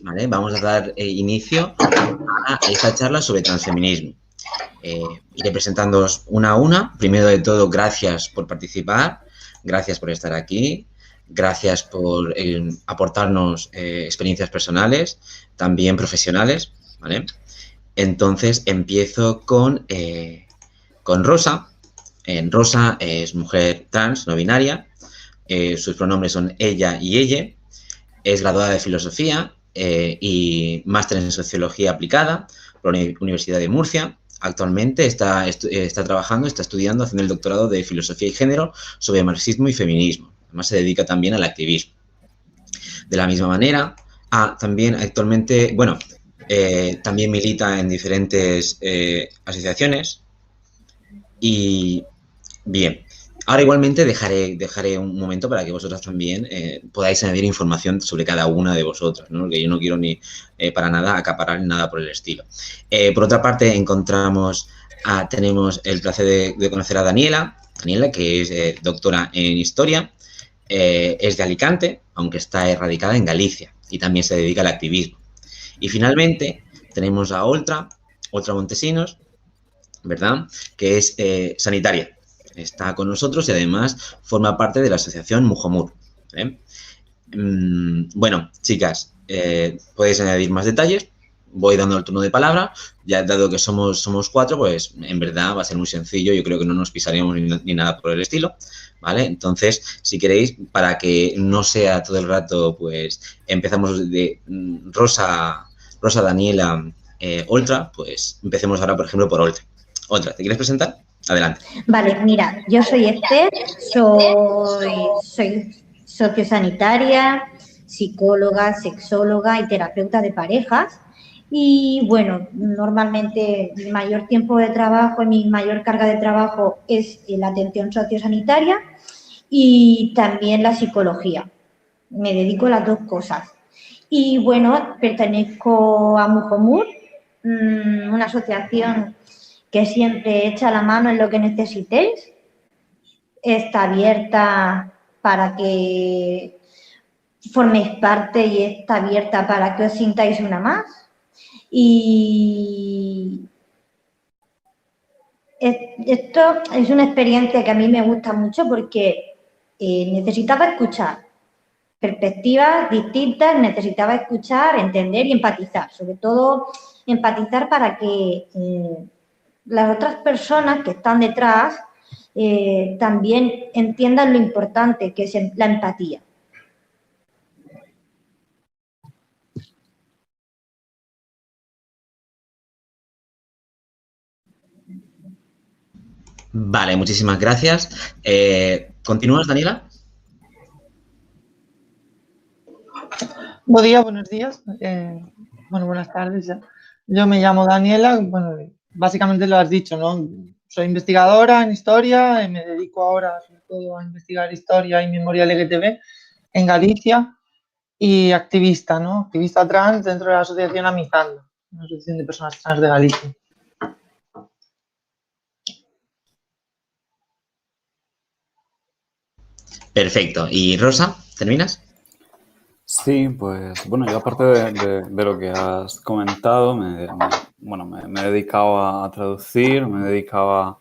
¿vale? Vamos a dar inicio a esta charla sobre transfeminismo. Iré presentándoos una a una. Primero de todo, gracias por participar, gracias por estar aquí, gracias por aportarnos experiencias personales, también profesionales, ¿vale? Entonces, empiezo con Rosa. Rosa es mujer trans, no binaria. Sus pronombres son ella y ella. Es graduada de Filosofía y máster en Sociología Aplicada por la Universidad de Murcia. Actualmente está trabajando, está estudiando, haciendo el doctorado de Filosofía y Género sobre marxismo y feminismo. Además, se dedica también al activismo. De la misma manera, también actualmente, bueno, también milita en diferentes asociaciones. Y bien, ahora igualmente dejaré un momento para que vosotras también podáis añadir información sobre cada una de vosotras, ¿no? Porque yo no quiero ni para nada acaparar ni nada por el estilo. Por otra parte, tenemos el placer de conocer a Daniela, que es doctora en Historia, es de Alicante, aunque está radicada en Galicia y también se dedica al activismo. Y finalmente tenemos a Oltra Montesinos, ¿verdad? Que es sanitaria. Está con nosotros y además forma parte de la asociación Mujomur. Bueno, chicas, podéis añadir más detalles. Voy dando el turno de palabra. Ya dado que somos 4, pues en verdad va a ser muy sencillo. Yo creo que no nos pisaremos ni nada por el estilo, ¿vale? Entonces, si queréis, para que no sea todo el rato, pues empezamos de Rosa, Daniela, Oltra, pues empecemos ahora, por ejemplo, por Oltra. Oltra, ¿te quieres presentar? Adelante. Vale, mira, yo soy Esther, soy sociosanitaria, psicóloga, sexóloga y terapeuta de parejas. Y bueno, normalmente mi mayor tiempo de trabajo y mi mayor carga de trabajo es la atención sociosanitaria y también la psicología. Me dedico a las dos cosas. Y bueno, pertenezco a Mujomur, una asociación que siempre echa la mano en lo que necesitéis. Está abierta para que forméis parte y está abierta para que os sintáis una más. Y esto es una experiencia que a mí me gusta mucho porque necesitaba escuchar perspectivas distintas, necesitaba escuchar, entender y empatizar. Sobre todo, empatizar para que las otras personas que están detrás también entiendan lo importante que es la empatía. Vale, muchísimas gracias. ¿Continúas, Daniela? Buen día, buenos días. Bueno, buenas tardes. Yo me llamo Daniela. Bueno, básicamente lo has dicho, ¿no? Soy investigadora en historia y me dedico ahora sobre todo a investigar historia y memoria LGTB en Galicia y activista, ¿no? Activista trans dentro de la asociación Amizando, una asociación de personas trans de Galicia. Perfecto. ¿Y Rosa, terminas? Sí, pues bueno, yo aparte de lo que has comentado, me he dedicado a traducir, me he dedicado a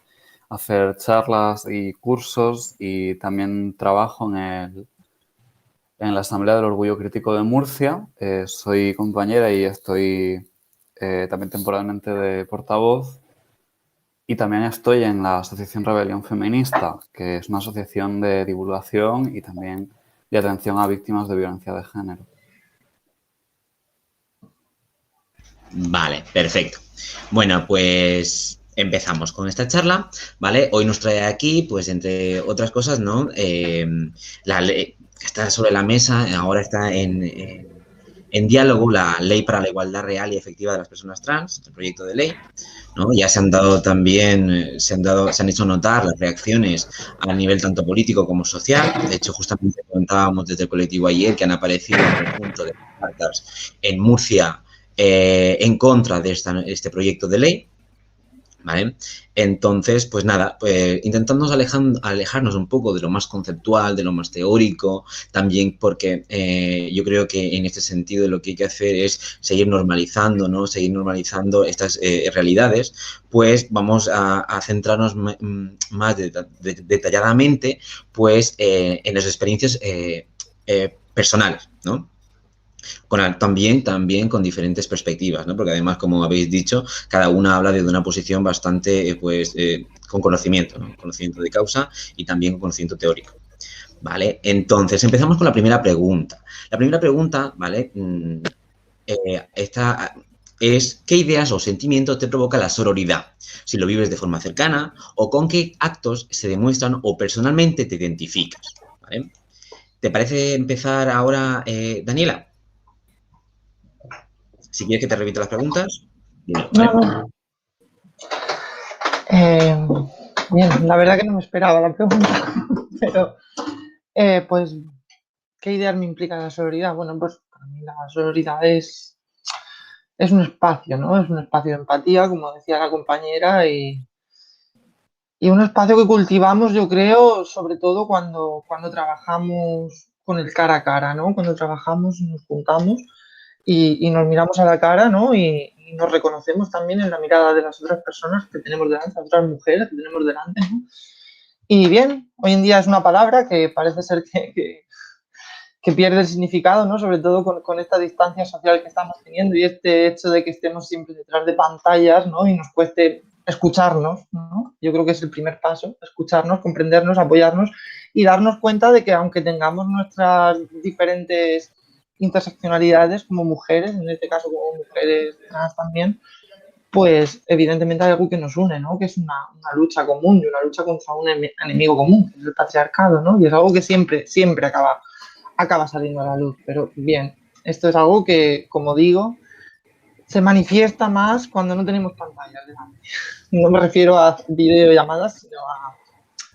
hacer charlas y cursos y también trabajo en la Asamblea del Orgullo Crítico de Murcia. Soy compañera y estoy también temporalmente de portavoz. Y también estoy en la Asociación Rebelión Feminista, que es una asociación de divulgación y también de atención a víctimas de violencia de género. Vale, perfecto. Bueno, pues empezamos con esta charla, ¿vale? Hoy nos trae aquí, pues entre otras cosas, ¿no? La ley que está sobre la mesa, ahora está en diálogo la Ley para la Igualdad Real y Efectiva de las Personas Trans, el proyecto de ley, ¿no? Ya se han hecho notar las reacciones a nivel tanto político como social. De hecho, justamente comentábamos desde el colectivo ayer que han aparecido un conjunto de cartas en Murcia en contra de este proyecto de ley, ¿vale? Entonces, pues nada, pues intentando alejarnos un poco de lo más conceptual, de lo más teórico, también porque yo creo que en este sentido lo que hay que hacer es seguir normalizando, ¿no? Seguir normalizando estas realidades, pues vamos a centrarnos más detalladamente, pues, en las experiencias personales, ¿no? También con diferentes perspectivas, ¿no? Porque además, como habéis dicho, cada una habla desde una posición bastante, con conocimiento, ¿no? Conocimiento de causa y también con conocimiento teórico. ¿Vale? Entonces, empezamos con la primera pregunta. La primera pregunta, ¿vale? Esta es, ¿qué ideas o sentimientos te provoca la sororidad? Si lo vives de forma cercana o con qué actos se demuestran o personalmente te identificas, ¿vale? ¿Te parece empezar ahora, Daniela? Si quieres que te repita las preguntas, dime, ¿vale? No. Bien, la verdad que no me esperaba la pregunta, pero pues, ¿qué ideas me implica la sororidad? Bueno, pues para mí la sororidad es un espacio, ¿no? Es un espacio de empatía, como decía la compañera, y un espacio que cultivamos, yo creo, sobre todo cuando trabajamos con el cara a cara, ¿no? Cuando trabajamos y nos juntamos y nos miramos a la cara, ¿no? Y nos reconocemos también en la mirada de las otras personas que tenemos delante, las otras mujeres que tenemos delante, ¿no? Y bien, hoy en día es una palabra que parece ser que pierde el significado, ¿no? Sobre todo con esta distancia social que estamos teniendo y este hecho de que estemos siempre detrás de pantallas, ¿no? Y nos cueste escucharnos, ¿no? Yo creo que es el primer paso, escucharnos, comprendernos, apoyarnos y darnos cuenta de que aunque tengamos nuestras diferentes interseccionalidades como mujeres, en este caso como mujeres trans también, pues evidentemente hay algo que nos une, ¿no? Que es una lucha común y una lucha contra un enemigo común, que es el patriarcado, ¿no? Y es algo que siempre acaba saliendo a la luz. Pero bien, esto es algo que, como digo, se manifiesta más cuando no tenemos pantallas delante. No me refiero a videollamadas, sino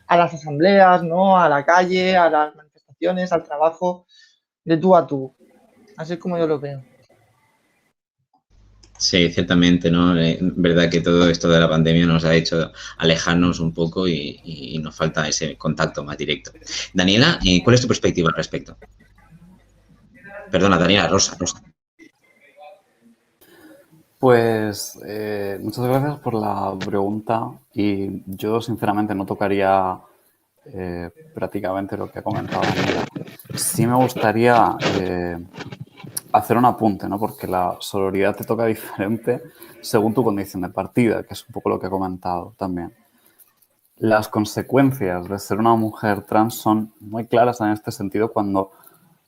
a las asambleas, ¿no? A la calle, a las manifestaciones, al trabajo, de tú a tú. Así es como yo lo veo. Sí, ciertamente, ¿no? Verdad que todo esto de la pandemia nos ha hecho alejarnos un poco y nos falta ese contacto más directo. Daniela, ¿cuál es tu perspectiva al respecto? Perdona, Daniela, Rosa. Pues muchas gracias por la pregunta y yo sinceramente no tocaría prácticamente lo que ha comentado Daniela. Sí me gustaría hacer un apunte, ¿no? Porque la sororidad te toca diferente según tu condición de partida, que es un poco lo que he comentado también. Las consecuencias de ser una mujer trans son muy claras en este sentido cuando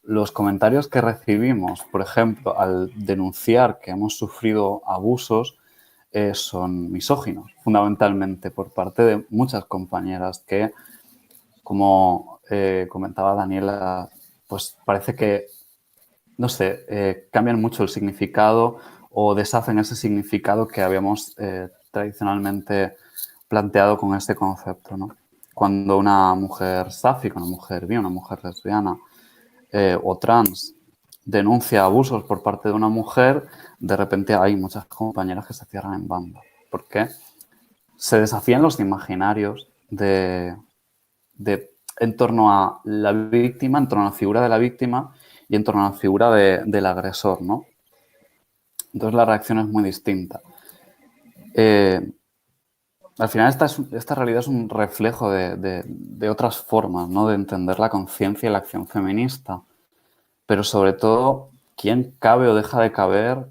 los comentarios que recibimos, por ejemplo, al denunciar que hemos sufrido abusos, son misóginos, fundamentalmente por parte de muchas compañeras que, como comentaba Daniela, pues parece que, no sé, cambian mucho el significado o deshacen ese significado que habíamos tradicionalmente planteado con este concepto, ¿no? Cuando una mujer sáfica, una mujer bi, una mujer lesbiana o trans denuncia abusos por parte de una mujer, de repente hay muchas compañeras que se cierran en banda. ¿Por qué? Se desafían los imaginarios en torno a la víctima, en torno a la figura de la víctima y en torno a la figura del agresor, ¿no? Entonces la reacción es muy distinta. Al final esta realidad es un reflejo de otras formas, ¿no? De entender la conciencia y la acción feminista. Pero sobre todo, ¿quién cabe o deja de caber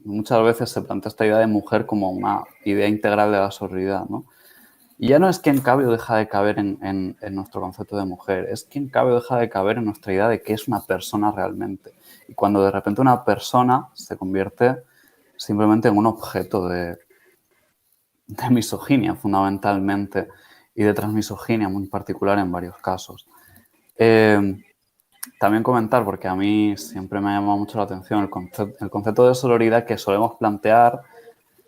muchas veces se plantea esta idea de mujer como una idea integral de la sororidad, ¿no? Y ya no es quién cabe o deja de caber en nuestro concepto de mujer, es quién cabe o deja de caber en nuestra idea de qué es una persona realmente. Y cuando de repente una persona se convierte simplemente en un objeto de misoginia, fundamentalmente, y de transmisoginia muy particular en varios casos. También comentar, porque a mí siempre me ha llamado mucho la atención el concepto de sororidad que solemos plantear,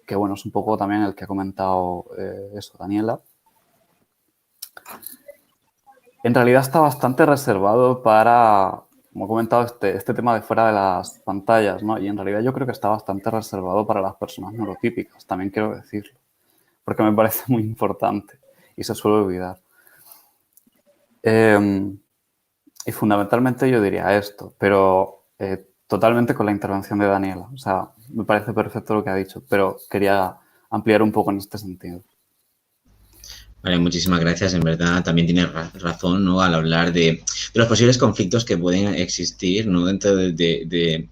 que bueno, es un poco también el que ha comentado Daniela. En realidad está bastante reservado para como he comentado, este tema de fuera de las pantallas, ¿no? Y en realidad yo creo que está bastante reservado para las personas neurotípicas, también quiero decirlo, porque me parece muy importante y se suele olvidar. Y fundamentalmente yo diría esto, pero totalmente con la intervención de Daniela. O sea, me parece perfecto lo que ha dicho, pero quería ampliar un poco en este sentido. Vale, muchísimas gracias. En verdad, también tienes razón, ¿no? Al hablar de los posibles conflictos que pueden existir, ¿no? Dentro de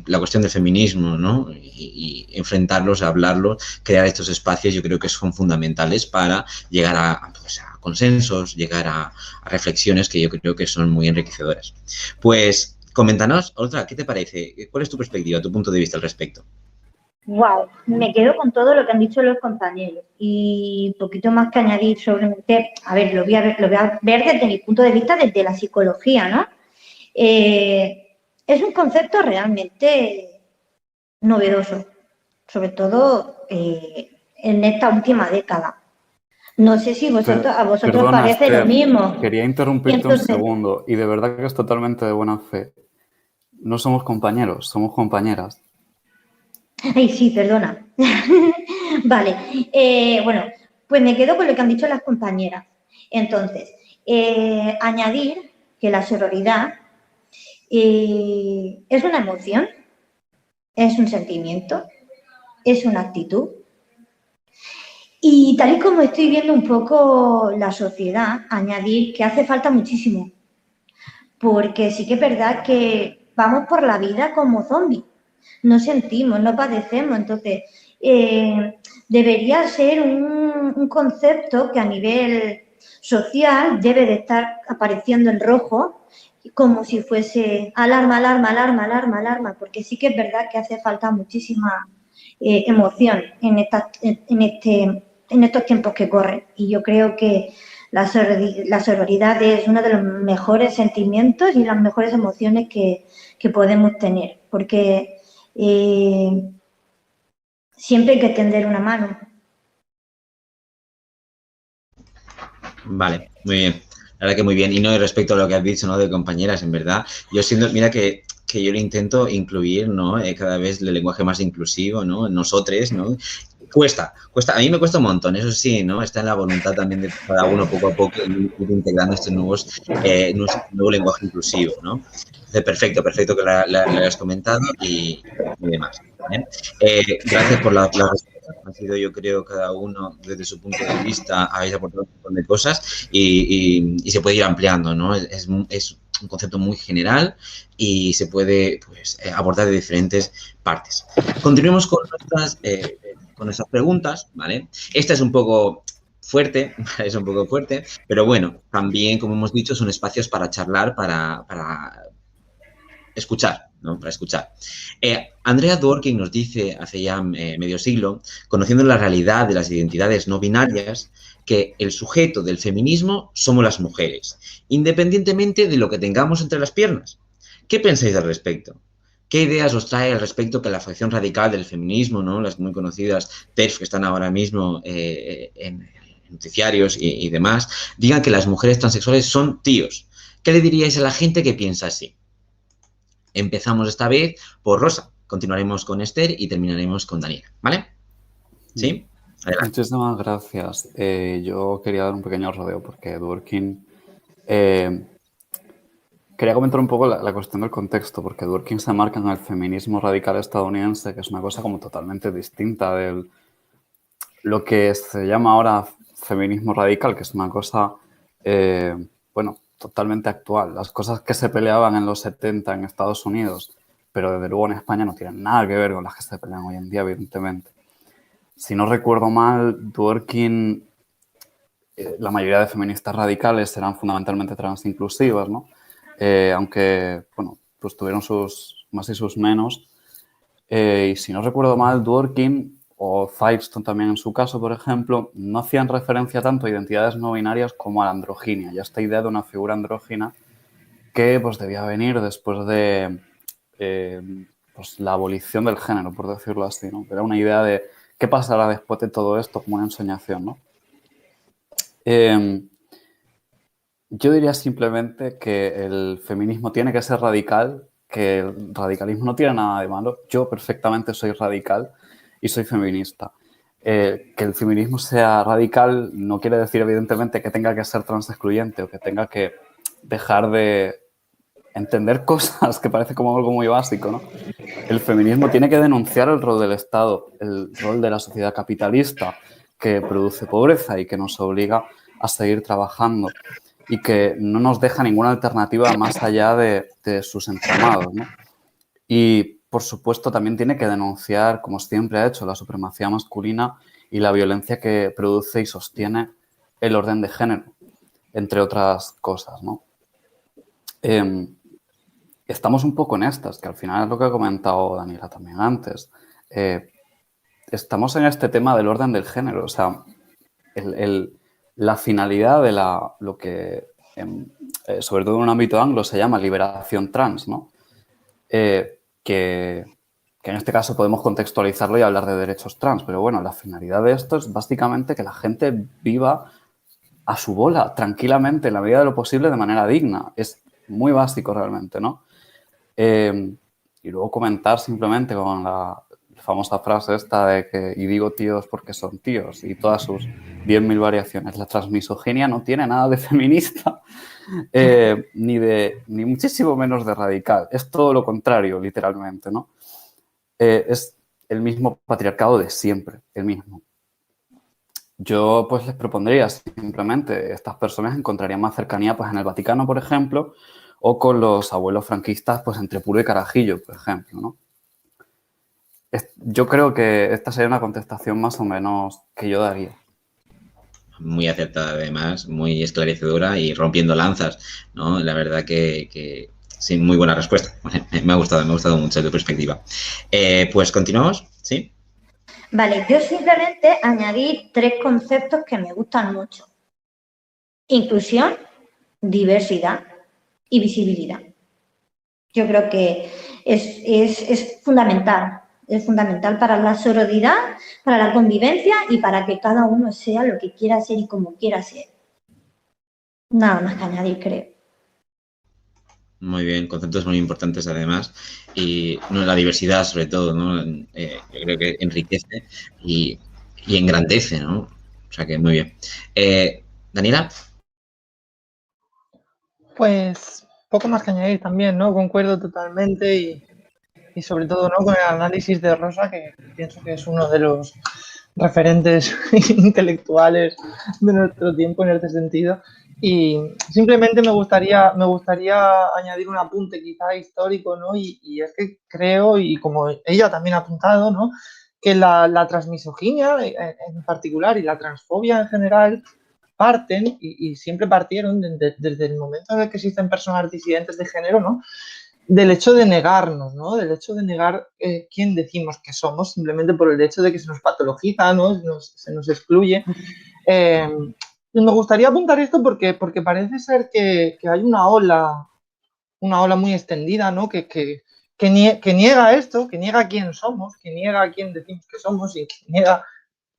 la cuestión del feminismo, ¿no? Y enfrentarlos, hablarlos, crear estos espacios, yo creo que son fundamentales para llegar a consensos, llegar a reflexiones que yo creo que son muy enriquecedoras. Pues, coméntanos, otra, ¿qué te parece? ¿Cuál es tu perspectiva, tu punto de vista al respecto? Wow, me quedo con todo lo que han dicho los compañeros y poquito más que añadir sobre, a ver, lo voy a ver desde mi punto de vista, desde la psicología, ¿no? Es un concepto realmente novedoso, sobre todo en esta última década. No sé si a vosotros Perdona, parece Esther, lo mismo. quería interrumpirte un segundo y de verdad que es totalmente de buena fe. No somos compañeros, somos compañeras. Ay, sí, perdona. Vale, bueno, pues me quedo con lo que han dicho las compañeras. Entonces, añadir que la sororidad es una emoción, es un sentimiento, es una actitud. Y tal y como estoy viendo un poco la sociedad, añadir que hace falta muchísimo. Porque sí que es verdad que vamos por la vida como zombies. No sentimos, no padecemos. Entonces, debería ser un concepto que a nivel social debe de estar apareciendo en rojo, como si fuese alarma, alarma, alarma, alarma, alarma, porque sí que es verdad que hace falta muchísima emoción en estos tiempos que corren. Y yo creo que la sororidad es uno de los mejores sentimientos y las mejores emociones que podemos tener, porque siempre hay que tender una mano. Vale, muy bien. La verdad que muy bien. Y no, respecto a lo que has dicho, ¿no? De compañeras, en verdad, yo siento, mira que yo lo intento incluir, ¿no? Cada vez el lenguaje más inclusivo, ¿no? Nosotros, ¿no? Cuesta. A mí me cuesta un montón, eso sí, ¿no? Está en la voluntad también de cada uno poco a poco ir integrando estos nuevo lenguaje inclusivo, ¿no? Entonces, perfecto que lo hayas comentado y demás. ¿Eh? Gracias por la respuesta. Ha sido, yo creo, cada uno desde su punto de vista, habéis aportado un montón de cosas y se puede ir ampliando, ¿no? Es un concepto muy general y se puede pues, abordar de diferentes partes. Continuemos con nuestras preguntas, ¿vale? Esta es un poco fuerte, es un poco fuerte, pero bueno, también, como hemos dicho, son espacios para charlar, para escuchar, ¿no? Para escuchar. Andrea Dworkin nos dice hace ya medio siglo, conociendo la realidad de las identidades no binarias, que el sujeto del feminismo somos las mujeres, independientemente de lo que tengamos entre las piernas. ¿Qué pensáis al respecto? ¿Qué ideas os trae al respecto que la facción radical del feminismo, ¿no? Las muy conocidas TERF que están ahora mismo en noticiarios y demás, digan que las mujeres transexuales son tíos? ¿Qué le diríais a la gente que piensa así? Empezamos esta vez por Rosa, continuaremos con Esther y terminaremos con Daniela, ¿vale? ¿Sí? Adelante. Muchísimas gracias. Yo quería dar un pequeño rodeo porque Dworkin... quería comentar un poco la cuestión del contexto, porque Dworkin se marca en el feminismo radical estadounidense, que es una cosa como totalmente distinta de lo que se llama ahora feminismo radical, que es una cosa, bueno, totalmente actual. Las cosas que se peleaban en los 70 en Estados Unidos, pero desde luego en España no tienen nada que ver con las que se pelean hoy en día, evidentemente. Si no recuerdo mal, Dworkin, la mayoría de feministas radicales eran fundamentalmente transinclusivas, ¿no? Aunque, bueno, pues tuvieron sus más y sus menos. Y si no recuerdo mal, Dworkin o Firestone también en su caso, por ejemplo, no hacían referencia tanto a identidades no binarias como a la androginia y a esta idea de una figura andrógina que pues, debía venir después de pues, la abolición del género, por decirlo así, ¿no? Era una idea de qué pasará después de todo esto como una ensoñación, ¿no? Yo diría simplemente que el feminismo tiene que ser radical, que el radicalismo no tiene nada de malo. Yo perfectamente soy radical y soy feminista. Que el feminismo sea radical no quiere decir, evidentemente, que tenga que ser transexcluyente o que tenga que dejar de entender cosas, que parece como algo muy básico, ¿no? El feminismo tiene que denunciar el rol del Estado, el rol de la sociedad capitalista que produce pobreza y que nos obliga a seguir trabajando y que no nos deja ninguna alternativa más allá de sus entramados, ¿no? Y, por supuesto, también tiene que denunciar, como siempre ha hecho, la supremacía masculina y la violencia que produce y sostiene el orden de género, entre otras cosas, ¿no? Estamos un poco en estas, que al final es lo que ha comentado Daniela también antes. Estamos en este tema del orden del género, o sea, la finalidad de lo que, sobre todo en un ámbito anglo, se llama liberación trans, ¿no? Que en este caso podemos contextualizarlo y hablar de derechos trans, pero bueno, la finalidad de esto es básicamente que la gente viva a su bola, tranquilamente, en la medida de lo posible, de manera digna. Es muy básico realmente, ¿no? Y luego comentar simplemente con la famosa frase esta de que y digo tíos porque son tíos y todas sus 10.000 variaciones. La transmisoginia no tiene nada de feminista ni muchísimo menos de radical. Es todo lo contrario, literalmente, ¿no? Es el mismo patriarcado de siempre, el mismo. Yo pues les propondría simplemente, estas personas encontrarían más cercanía pues en el Vaticano, por ejemplo, o con los abuelos franquistas pues entre Puro y Carajillo, por ejemplo, ¿no? Yo creo que esta sería una contestación más o menos que yo daría. Muy acertada, además, muy esclarecedora y rompiendo lanzas, ¿no? La verdad que sí, muy buena respuesta. Me ha gustado mucho tu perspectiva. Pues continuamos, ¿sí? Vale, yo simplemente añadir 3 conceptos que me gustan mucho. Inclusión, diversidad y visibilidad. Yo creo que es fundamental. Es fundamental para la sororidad, para la convivencia y para que cada uno sea lo que quiera ser y como quiera ser. Nada más que añadir, creo. Muy bien, conceptos muy importantes además. Y no, la diversidad, sobre todo, ¿no? Yo creo que enriquece y engrandece, ¿no? O sea que muy bien. Daniela. Pues poco más que añadir también, ¿no? Concuerdo totalmente y sobre todo, ¿no? Con el análisis de Rosa, que pienso que es uno de los referentes intelectuales de nuestro tiempo en este sentido. Y simplemente me gustaría añadir un apunte quizá histórico, ¿no? Y es que creo, y como ella también ha apuntado, ¿no? Que la transmisoginia en particular y la transfobia en general parten y siempre partieron desde el momento en el que existen personas disidentes de género, ¿no? Del hecho de negarnos, ¿no? Del hecho de negar quién decimos que somos, simplemente por el hecho de que se nos patologiza, ¿no? Se nos excluye. Y me gustaría apuntar esto porque parece ser que hay una ola muy extendida, ¿no? Que niega esto, que niega quién somos, que niega quién decimos que somos y que niega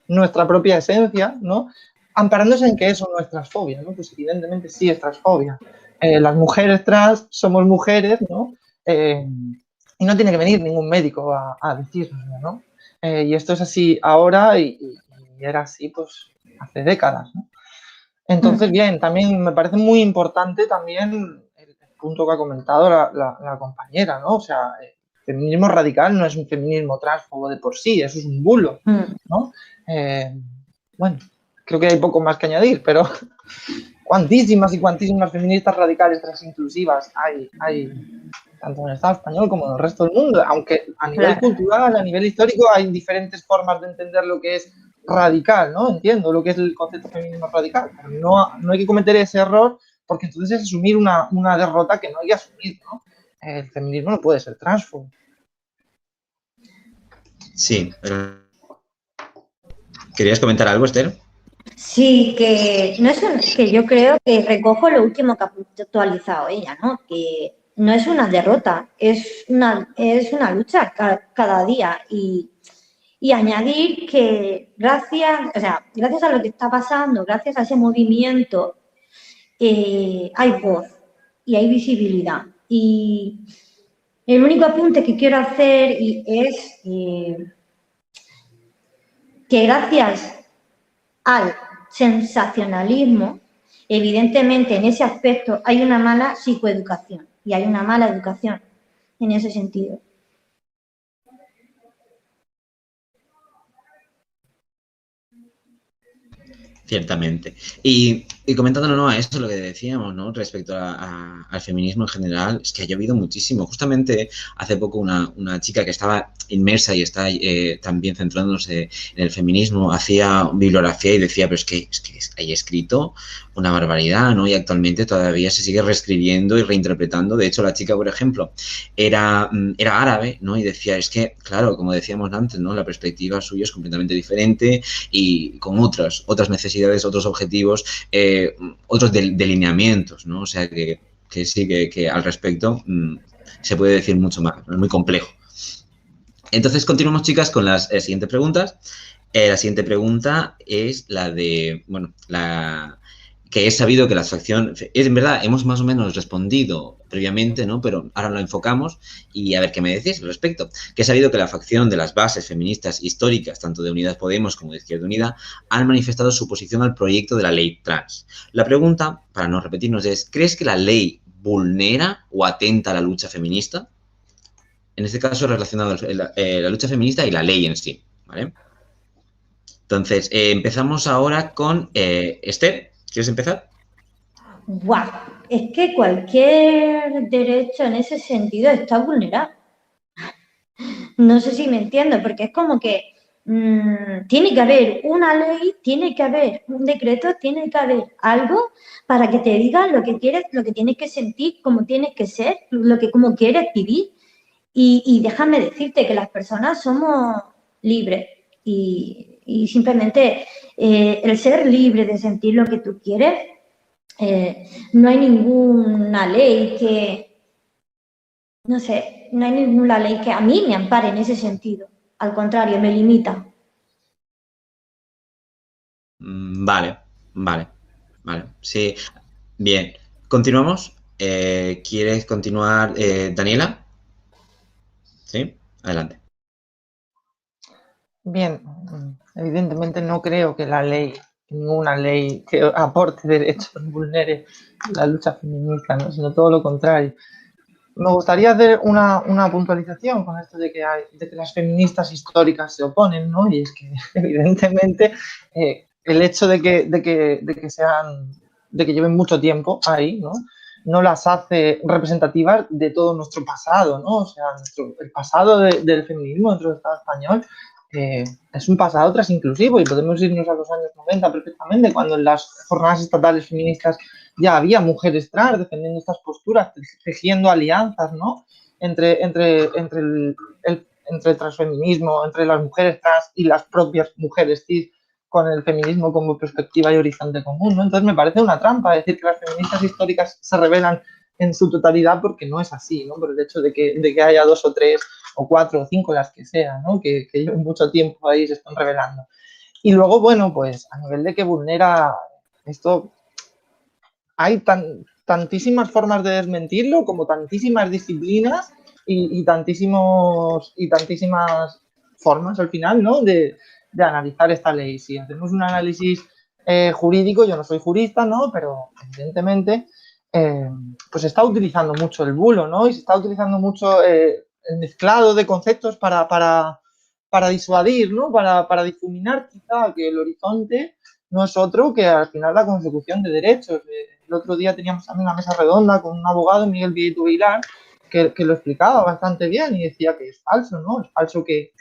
nuestra propia esencia, ¿no? Amparándose en que eso no es transfobia, ¿no? Pues evidentemente sí es transfobia. Las mujeres trans somos mujeres, ¿no? Y no tiene que venir ningún médico a decirnoslo, ¿no? Y esto es así ahora y era así, pues, hace décadas, ¿no? Entonces, bien, también me parece muy importante también el punto que ha comentado la compañera, ¿no? O sea, el feminismo radical no es un feminismo transfobo de por sí, eso es un bulo, ¿no? Bueno, creo que hay poco más que añadir, pero cuantísimas y cuantísimas feministas radicales transinclusivas hay tanto en el Estado español como en el resto del mundo, aunque a nivel cultural, a nivel histórico, hay diferentes formas de entender lo que es radical, ¿no? Entiendo lo que es el concepto de feminismo radical, pero no hay que cometer ese error porque entonces es asumir una derrota que no hay que asumir, ¿no? El feminismo no puede ser transfobo. Sí. ¿Querías comentar algo, Esther? Sí, que yo creo que recojo lo último que ha actualizado ella, ¿no? Que no es una derrota, es una lucha cada día y añadir que gracias a lo que está pasando, gracias a ese movimiento hay voz y hay visibilidad. Y el único apunte que quiero hacer es que gracias al sensacionalismo, evidentemente en ese aspecto hay una mala psicoeducación y hay una mala educación en ese sentido. Ciertamente. Y comentándolo, ¿no? A esto, lo que decíamos, ¿no? Respecto al feminismo en general, es que ha llovido muchísimo. Justamente hace poco una chica que estaba inmersa y está también centrándose en el feminismo, hacía bibliografía y decía, pero es que hay escrito una barbaridad, ¿no? Y actualmente todavía se sigue reescribiendo y reinterpretando. De hecho, la chica, por ejemplo, era árabe, ¿no? Y decía, es que, claro, como decíamos antes, ¿no? La perspectiva suya es completamente diferente y con otras necesidades, otros objetivos, otros delineamientos, ¿no? O sea que sí, que al respecto se puede decir mucho más, ¿no? Es muy complejo. Entonces continuamos, chicas, con las siguientes preguntas. La siguiente pregunta es la de, bueno, que es sabido que la facción, en verdad hemos más o menos respondido previamente, ¿no? Pero ahora lo enfocamos y a ver qué me decís al respecto. Que es sabido que la facción de las bases feministas históricas, tanto de Unidas Podemos como de Izquierda Unida, han manifestado su oposición al proyecto de la ley trans. La pregunta, para no repetirnos, es, ¿crees que la ley vulnera o atenta a la lucha feminista? En este caso, relacionado la lucha feminista y la ley en sí, ¿vale? Entonces, empezamos ahora con Esther. ¿Quieres empezar? ¡Guau! Es que cualquier derecho en ese sentido está vulnerado. No sé si me entiendo, porque es como que tiene que haber una ley, tiene que haber un decreto, tiene que haber algo para que te diga lo que quieres, lo que tienes que sentir, cómo tienes que ser, cómo quieres vivir. Y déjame decirte que las personas somos libres y simplemente el ser libre de sentir lo que tú quieres, no hay ninguna ley que, no sé, no hay ninguna ley que a mí me ampare en ese sentido. Al contrario, me limita. Vale. Sí, bien. Continuamos. ¿Quieres continuar, Daniela? Sí, adelante. Bien, evidentemente no creo que ninguna ley que aporte derechos vulnere la lucha feminista, ¿no? Sino todo lo contrario. Me gustaría hacer una puntualización con esto de que las feministas históricas se oponen, ¿no? Y es que evidentemente el hecho de que lleven mucho tiempo ahí, ¿no? No las hace representativas de todo nuestro pasado, ¿no? O sea, el pasado del feminismo dentro del Estado español es un pasado transinclusivo y podemos irnos a los años 90 perfectamente, cuando en las jornadas estatales feministas ya había mujeres trans defendiendo estas posturas, tejiendo alianzas, ¿no? Entre el transfeminismo, entre las mujeres trans y las propias mujeres cis, con el feminismo como perspectiva y horizonte común, ¿no? Entonces me parece una trampa decir que las feministas históricas se rebelan en su totalidad, porque no es así, ¿no? Por el hecho de que haya 2 o 3 o 4 o 5 las que sean, ¿no? Que lleven mucho tiempo ahí y se están rebelando. Y luego, bueno, pues a nivel de que vulnera esto, hay tantísimas formas de desmentirlo, como tantísimas disciplinas y tantísimas formas al final, ¿no? De analizar esta ley. Si hacemos un análisis jurídico, yo no soy jurista, ¿no? Pero evidentemente pues se está utilizando mucho el bulo, ¿no? Y se está utilizando mucho el mezclado de conceptos para disuadir, ¿no? Para difuminar quizá que el horizonte no es otro que al final la consecución de derechos. El otro día teníamos también una mesa redonda con un abogado, Miguel Vieito Vilar, que lo explicaba bastante bien y decía que es falso, ¿no? Es falso que,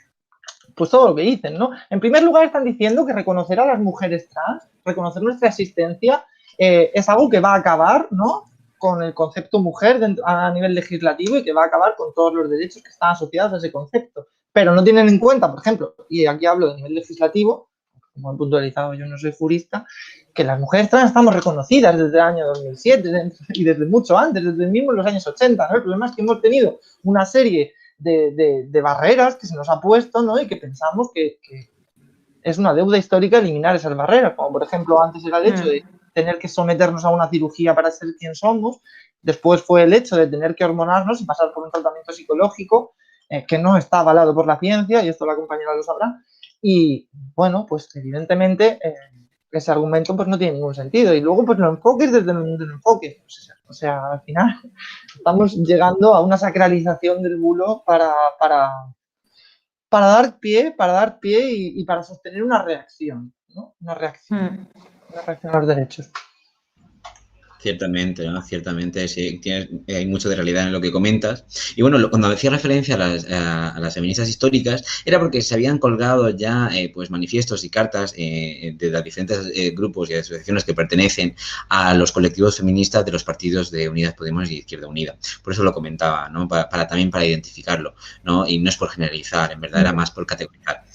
pues todo lo que dicen, ¿no? En primer lugar están diciendo que reconocer a las mujeres trans, reconocer nuestra existencia, es algo que va a acabar, ¿no? Con el concepto mujer a nivel legislativo y que va a acabar con todos los derechos que están asociados a ese concepto. Pero no tienen en cuenta, por ejemplo, y aquí hablo de nivel legislativo, como he puntualizado, yo no soy jurista, que las mujeres trans estamos reconocidas desde el año 2007 y desde mucho antes, desde mismo los años 80, ¿no? El problema es que hemos tenido una serie de barreras que se nos ha puesto, ¿no? Y que pensamos que es una deuda histórica eliminar esas barreras, como por ejemplo antes era el hecho tener que someternos a una cirugía para ser quien somos, después fue el hecho de tener que hormonarnos y pasar por un tratamiento psicológico que no está avalado por la ciencia, y esto la compañera lo sabrá, y bueno, pues evidentemente ese argumento pues no tiene ningún sentido, y luego pues lo enfoques desde donde lo enfoques, o sea, al final estamos llegando a una sacralización del bulo para dar pie y para sostener una reacción, ¿no? Una reacción a los derechos. Ciertamente, ¿no? Ciertamente, sí, hay mucho de realidad en lo que comentas. Y bueno, cuando hacía referencia a las feministas históricas, era porque se habían colgado ya pues manifiestos y cartas de los diferentes grupos y asociaciones que pertenecen a los colectivos feministas de los partidos de Unidas Podemos y Izquierda Unida. Por eso lo comentaba, ¿no? También para identificarlo, ¿no? Y no es por generalizar, en verdad era más por categorizar.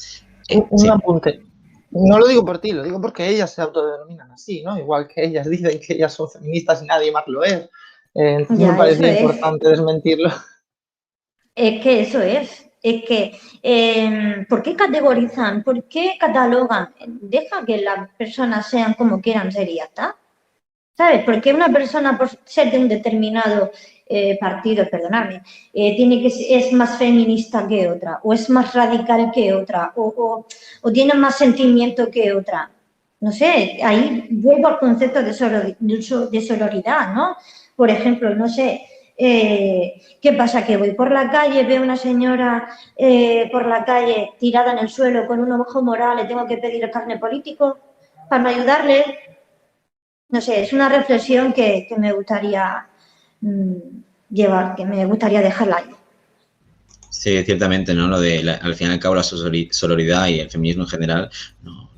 Un apunte. No lo digo por ti, lo digo porque ellas se autodenominan así, ¿no? Igual que ellas dicen que ellas son feministas y nadie más lo es. Me parecía importante desmentirlo. Es que eso es que, ¿por qué categorizan? ¿Por qué catalogan? Deja que las personas sean como quieran ser y ya está. ¿Sabes? Porque una persona, por ser de un determinado partido, perdonadme, es más feminista que otra, o es más radical que otra, o tiene más sentimiento que otra. No sé, ahí vuelvo al concepto de sororidad, ¿no? Por ejemplo, no sé, ¿qué pasa? Que voy por la calle, veo a una señora por la calle tirada en el suelo con un ojo moral, le tengo que pedir el carnet político para no ayudarle. No sé, es una reflexión que me gustaría llevar, que me gustaría dejarla ahí. Sí, ciertamente, ¿no? Lo de, al fin y al cabo, la sororidad y el feminismo en general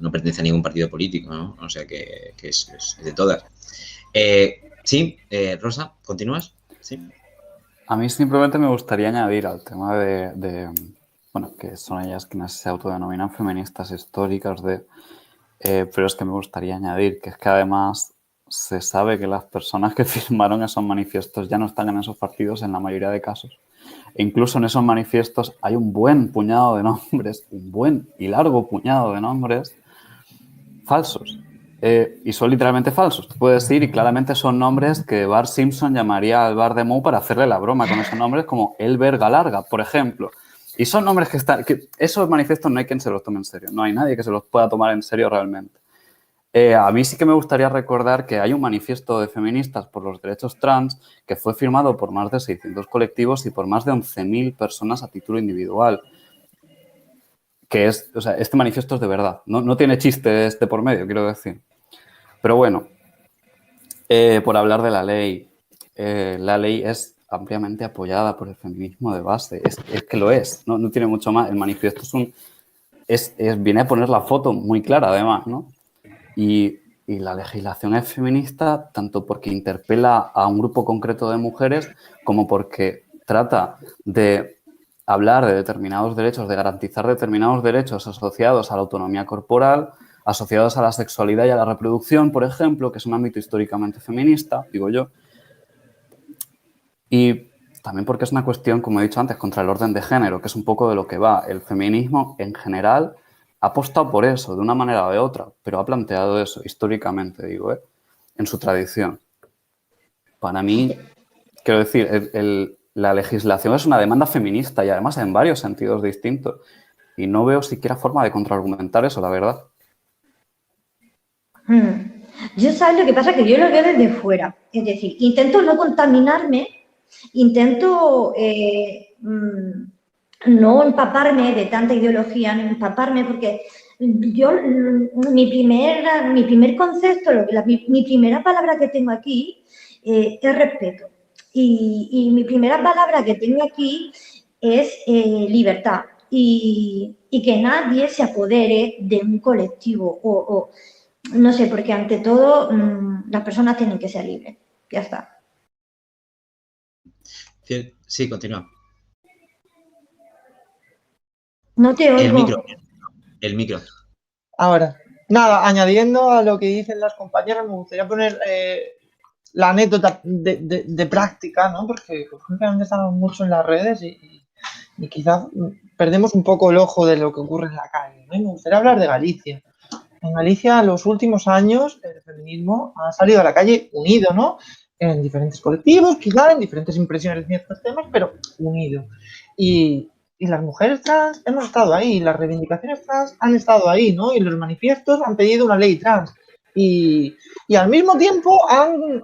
no pertenece a ningún partido político, ¿no? O sea que es de todas. Sí, Rosa, ¿continúas? Sí. A mí simplemente me gustaría añadir al tema bueno, que son ellas quienes se autodenominan feministas históricas pero es que me gustaría añadir que es que además se sabe que las personas que firmaron esos manifiestos ya no están en esos partidos en la mayoría de casos. E incluso en esos manifiestos hay un buen puñado de nombres, un buen y largo puñado de nombres falsos. Y son literalmente falsos. Tú puedes ir y claramente son nombres que Bart Simpson llamaría al Bar de Moe para hacerle la broma con esos nombres, como El Verga Larga, por ejemplo. Y son nombres que esos manifiestos no hay quien se los tome en serio. No hay nadie que se los pueda tomar en serio realmente. A mí sí que me gustaría recordar que hay un manifiesto de feministas por los derechos trans que fue firmado por más de 600 colectivos y por más de 11.000 personas a título individual. Que es, o sea, este manifiesto es de verdad. No tiene chistes de por medio, quiero decir. Pero bueno, por hablar de la ley es ampliamente apoyada por el feminismo de base. Es que lo es, no tiene mucho más. El manifiesto viene a poner la foto muy clara, además, ¿no? Y la legislación es feminista tanto porque interpela a un grupo concreto de mujeres como porque trata de hablar de determinados derechos, de garantizar determinados derechos asociados a la autonomía corporal, asociados a la sexualidad y a la reproducción, por ejemplo, que es un ámbito históricamente feminista, digo yo. Y también porque es una cuestión, como he dicho antes, contra el orden de género, que es un poco de lo que va. El feminismo, en general, ha apostado por eso, de una manera o de otra, pero ha planteado eso, históricamente, digo, en su tradición. Para mí, quiero decir, la legislación es una demanda feminista y además en varios sentidos distintos. Y no veo siquiera forma de contraargumentar eso, la verdad. Yo, ¿sabes lo que pasa? Que yo lo veo desde fuera. Es decir, intento no contaminarme, intento no empaparme de tanta ideología, no empaparme porque yo, mi primer concepto, mi primera palabra que tengo aquí es respeto. Y mi primera palabra que tengo aquí es libertad. Y que nadie se apodere de un colectivo o no sé, porque ante todo las personas tienen que ser libres. Ya está. Sí, continúa. No te oigo. El micro. Ahora, nada, añadiendo a lo que dicen las compañeras, me gustaría poner la anécdota de práctica, ¿no? Porque últimamente estamos mucho en las redes y quizás perdemos un poco el ojo de lo que ocurre en la calle, ¿no? Y me gustaría hablar de Galicia. en Galicia, en los últimos años, el feminismo ha salido a la calle unido, ¿no? En diferentes colectivos, quizá, en diferentes impresiones de ciertos temas, pero unido. Y las mujeres trans hemos estado ahí, las reivindicaciones trans han estado ahí, ¿no? Y los manifiestos han pedido una ley trans. Y al mismo tiempo han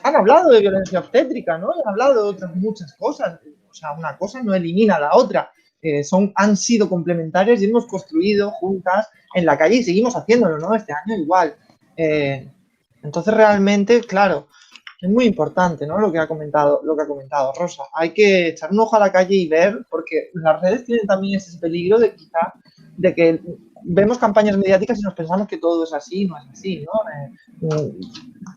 hablado de violencia obstétrica, ¿no? Y han hablado de otras muchas cosas. O sea, una cosa no elimina a la otra. Han sido complementarias y hemos construido juntas en la calle y seguimos haciéndolo, ¿no? Este año igual. Entonces, realmente, claro, es muy importante, ¿no? Lo que ha comentado Rosa. Hay que echar un ojo a la calle y ver, porque las redes tienen también ese peligro de quizá de que vemos campañas mediáticas y nos pensamos que todo es así, no es así, ¿no?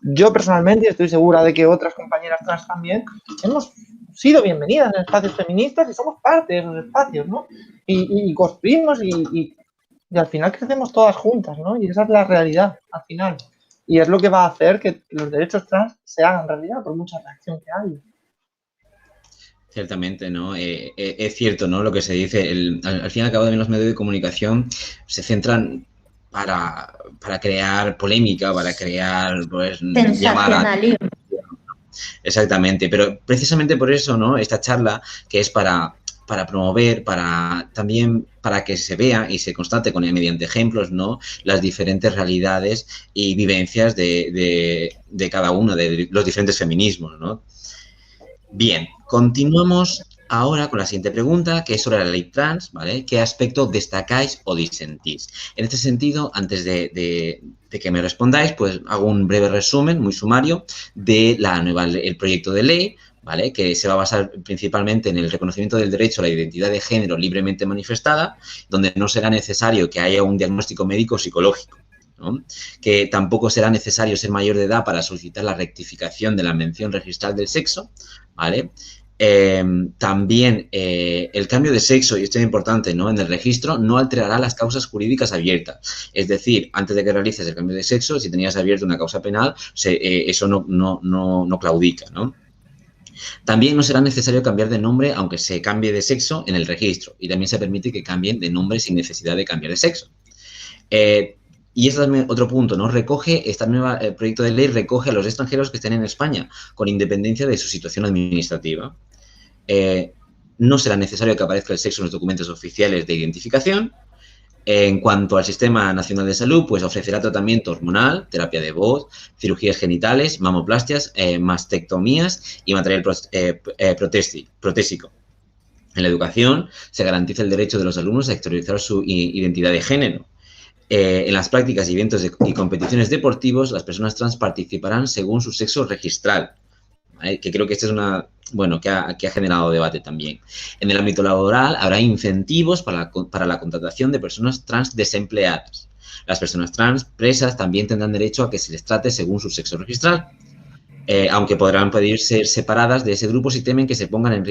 Yo personalmente, y estoy segura de que otras compañeras trans también, hemos sido bienvenidas en espacios feministas y somos parte de esos espacios, ¿no? Y construimos y al final crecemos todas juntas, ¿no? Y esa es la realidad, al final. Y es lo que va a hacer que los derechos trans se hagan realidad por mucha reacción que haya. Ciertamente, ¿no? Es cierto, ¿no? Lo que se dice, al fin y al cabo también los medios de comunicación se centran para crear polémica, para crear, pues, sensacionalismo. Exactamente, pero precisamente por eso, ¿no? Esta charla que es para promover, también para que se vea y se constate mediante ejemplos, ¿no? Las diferentes realidades y vivencias de cada uno de los diferentes feminismos, ¿no? Bien, continuamos ahora con la siguiente pregunta, que es sobre la ley trans, ¿vale? ¿Qué aspecto destacáis o disentís? En este sentido, antes de que me respondáis, pues hago un breve resumen, muy sumario, de el proyecto de ley, ¿vale? Que se va a basar principalmente en el reconocimiento del derecho a la identidad de género libremente manifestada, donde no será necesario que haya un diagnóstico médico o psicológico, ¿no? Que tampoco será necesario ser mayor de edad para solicitar la rectificación de la mención registral del sexo, ¿vale? También el cambio de sexo, y esto es importante, ¿no? En el registro no alterará las causas jurídicas abiertas. Es decir, antes de que realices el cambio de sexo, si tenías abierta una causa penal, eso no claudica, ¿no? También no será necesario cambiar de nombre aunque se cambie de sexo en el registro, y también se permite que cambien de nombre sin necesidad de cambiar de sexo. Y ese es otro punto, ¿no? El proyecto de ley recoge a los extranjeros que estén en España, con independencia de su situación administrativa. No será necesario que aparezca el sexo en los documentos oficiales de identificación. En cuanto al Sistema Nacional de Salud, pues ofrecerá tratamiento hormonal, terapia de voz, cirugías genitales, mamoplastias, mastectomías y material protésico. En la educación se garantiza el derecho de los alumnos a exteriorizar su identidad de género. En las prácticas y eventos y competiciones deportivos, las personas trans participarán según su sexo registral, ¿vale? Que creo que esta es que ha generado debate también. En el ámbito laboral habrá incentivos para la contratación de personas trans desempleadas. Las personas trans presas también tendrán derecho a que se les trate según su sexo registral, aunque podrán pedir ser separadas de ese grupo si temen que se ponga en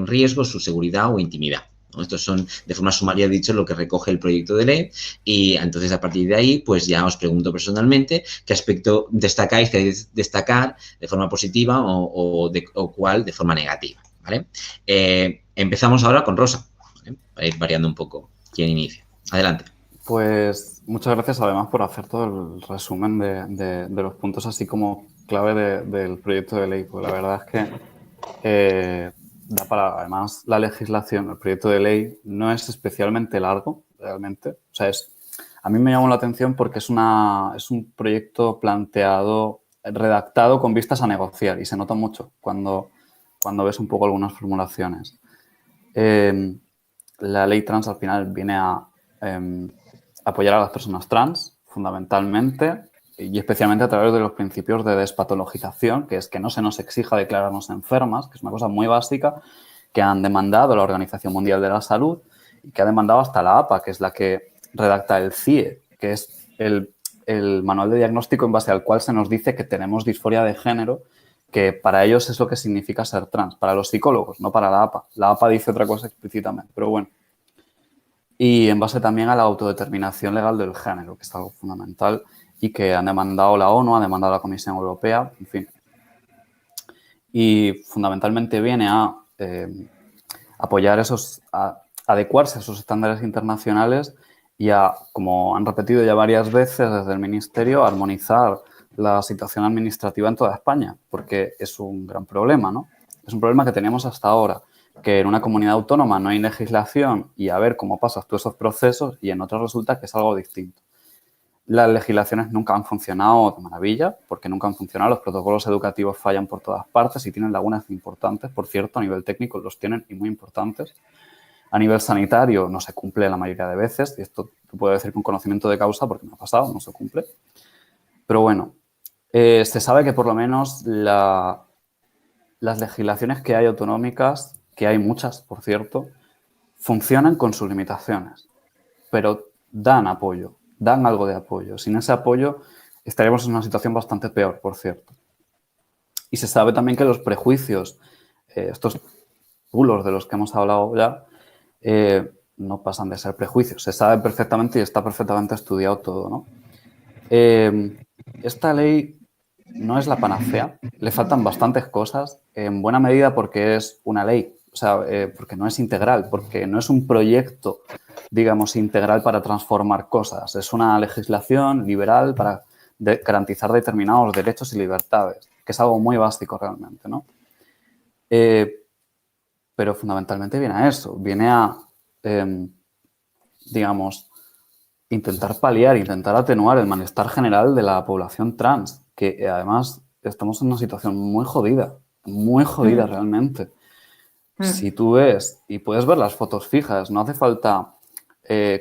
riesgo su seguridad o intimidad. Estos son, de forma sumaria dicho, lo que recoge el proyecto de ley, y entonces a partir de ahí, pues ya os pregunto personalmente qué aspecto destacáis, queréis destacar de forma positiva o cuál de forma negativa, ¿vale? Empezamos ahora con Rosa, ¿vale? Para ir variando un poco quién inicia. Adelante. Pues muchas gracias además por hacer todo el resumen de los puntos así como clave del proyecto de ley, pues la verdad es que da para, además, la legislación, el proyecto de ley no es especialmente largo, realmente. O sea, a mí me llamó la atención porque es un proyecto redactado con vistas a negociar, y se nota mucho cuando ves un poco algunas formulaciones. La ley trans al final viene a apoyar a las personas trans, fundamentalmente, y especialmente a través de los principios de despatologización, que es que no se nos exija declararnos enfermas, que es una cosa muy básica, que han demandado la Organización Mundial de la Salud y que ha demandado hasta la APA, que es la que redacta el CIE, que es el manual de diagnóstico en base al cual se nos dice que tenemos disforia de género, que para ellos es lo que significa ser trans, para los psicólogos, no para la APA. La APA dice otra cosa explícitamente, pero bueno. Y en base también a la autodeterminación legal del género, que es algo fundamental y que han demandado la ONU, ha demandado la Comisión Europea, en fin. Y fundamentalmente viene a apoyar a adecuarse a esos estándares internacionales y a, como han repetido ya varias veces desde el Ministerio, armonizar la situación administrativa en toda España, porque es un gran problema, ¿no? Es un problema que teníamos hasta ahora, que en una comunidad autónoma no hay legislación y a ver cómo pasas tú esos procesos y en otras resulta que es algo distinto. Las legislaciones nunca han funcionado de maravilla, porque nunca han funcionado. Los protocolos educativos fallan por todas partes y tienen lagunas importantes. Por cierto, a nivel técnico los tienen y muy importantes. A nivel sanitario no se cumple la mayoría de veces, y esto te puedo decir con conocimiento de causa porque me ha pasado, no se cumple. Pero bueno, se sabe que por lo menos las legislaciones que hay autonómicas, que hay muchas, por cierto, funcionan con sus limitaciones, pero dan apoyo, dan algo de apoyo. Sin ese apoyo estaríamos en una situación bastante peor, por cierto. Y se sabe también que los prejuicios, estos bulos de los que hemos hablado ya, no pasan de ser prejuicios. Se sabe perfectamente y está perfectamente estudiado todo, ¿no? Esta ley no es la panacea, le faltan bastantes cosas, en buena medida porque es una ley, o sea, porque no es integral, porque no es un proyecto, digamos, integral para transformar cosas. Es una legislación liberal para garantizar determinados derechos y libertades, que es algo muy básico realmente, ¿no? Pero fundamentalmente viene a eso, viene a, digamos, intentar paliar, intentar atenuar el malestar general de la población trans, que además estamos en una situación muy jodida realmente. Si tú ves, y puedes ver las fotos fijas, no hace falta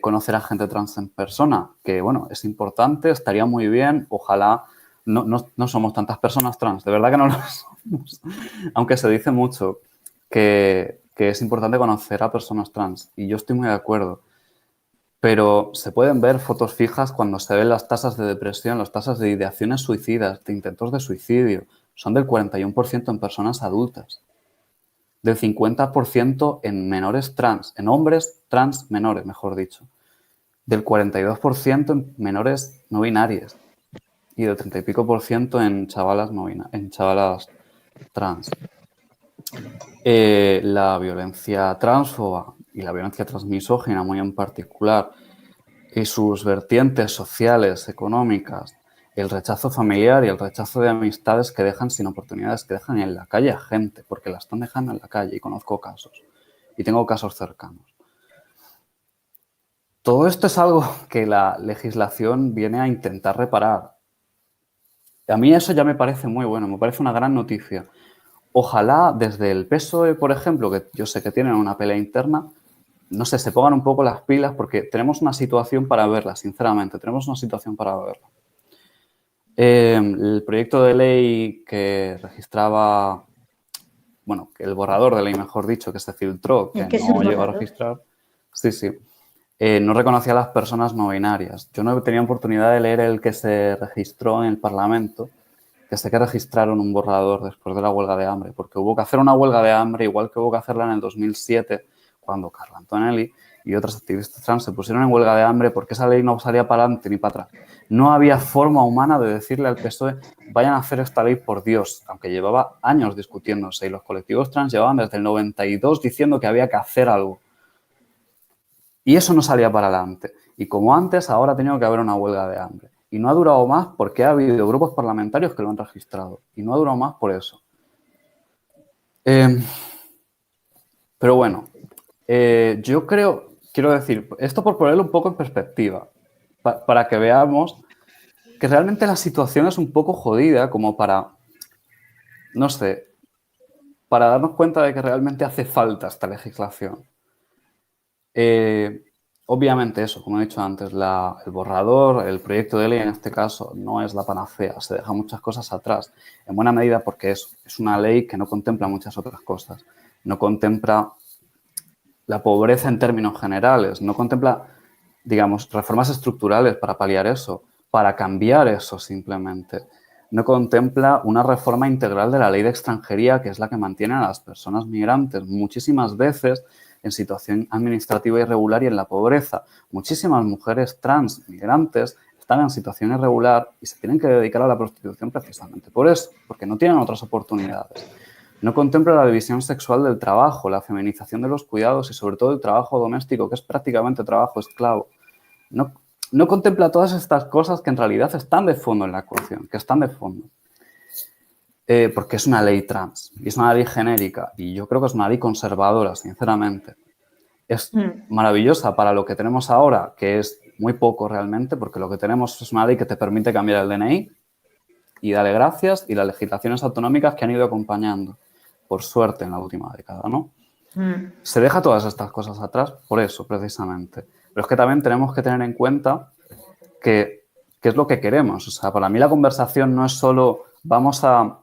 conocer a gente trans en persona, que bueno, es importante, estaría muy bien, ojalá, no somos tantas personas trans, de verdad que no lo somos, aunque se dice mucho que es importante conocer a personas trans, y yo estoy muy de acuerdo. Pero se pueden ver fotos fijas cuando se ven las tasas de depresión, las tasas de ideaciones suicidas, de intentos de suicidio. Son del 41% en personas adultas, del 50% en menores trans, en hombres trans menores, mejor dicho, del 42% en menores no binarias y del 30 y pico por ciento en chavalas trans. La violencia transfoba y la violencia transmisógina muy en particular y sus vertientes sociales, económicas, el rechazo familiar y el rechazo de amistades que dejan sin oportunidades, que dejan en la calle a gente, porque la están dejando en la calle y conozco casos y tengo casos cercanos. Todo esto es algo que la legislación viene a intentar reparar. A mí eso ya me parece muy bueno, me parece una gran noticia. Ojalá desde el PSOE, por ejemplo, que yo sé que tienen una pelea interna, no sé, se pongan un poco las pilas porque tenemos una situación para verla, sinceramente, tenemos una situación para verla. El proyecto de ley que registraba, bueno, que el borrador de ley, mejor dicho, que se filtró, que no llegó a registrar, sí, no reconocía a las personas no binarias. Yo no tenía oportunidad de leer el que se registró en el Parlamento, que sé que registraron un borrador después de la huelga de hambre, porque hubo que hacer una huelga de hambre, igual que hubo que hacerla en el 2007, cuando Carla Antonelli y otros activistas trans se pusieron en huelga de hambre porque esa ley no salía para adelante ni para atrás. No había forma humana de decirle al PSOE vayan a hacer esta ley por Dios, aunque llevaba años discutiéndose y los colectivos trans llevaban desde el 92 diciendo que había que hacer algo. Y eso no salía para adelante. Y como antes, ahora ha tenido que haber una huelga de hambre. Y no ha durado más porque ha habido grupos parlamentarios que lo han registrado. Y no ha durado más por eso. Pero bueno, yo creo, quiero decir, esto por ponerlo un poco en perspectiva, para que veamos que realmente la situación es un poco jodida como para, no sé, para darnos cuenta de que realmente hace falta esta legislación. Obviamente eso, como he dicho antes, el borrador, el proyecto de ley en este caso no es la panacea, se deja muchas cosas atrás, en buena medida porque es una ley que no contempla muchas otras cosas, no contempla la pobreza en términos generales, no contempla, digamos, reformas estructurales para paliar eso, para cambiar eso simplemente. No contempla una reforma integral de la ley de extranjería, que es la que mantiene a las personas migrantes muchísimas veces en situación administrativa irregular y en la pobreza. Muchísimas mujeres trans migrantes están en situación irregular y se tienen que dedicar a la prostitución precisamente por eso, porque no tienen otras oportunidades. No contempla la división sexual del trabajo, la feminización de los cuidados y sobre todo el trabajo doméstico, que es prácticamente trabajo esclavo. No contempla todas estas cosas que en realidad están de fondo en la ecuación, que están de fondo. Porque es una ley trans y es una ley genérica y yo creo que es una ley conservadora, sinceramente. Es maravillosa para lo que tenemos ahora, que es muy poco realmente, porque lo que tenemos es una ley que te permite cambiar el DNI y dale gracias, y las legislaciones autonómicas que han ido acompañando, por suerte, en la última década, ¿no? Se deja todas estas cosas atrás por eso, precisamente. Pero es que también tenemos que tener en cuenta que es lo que queremos. O sea, para mí la conversación no es solo vamos a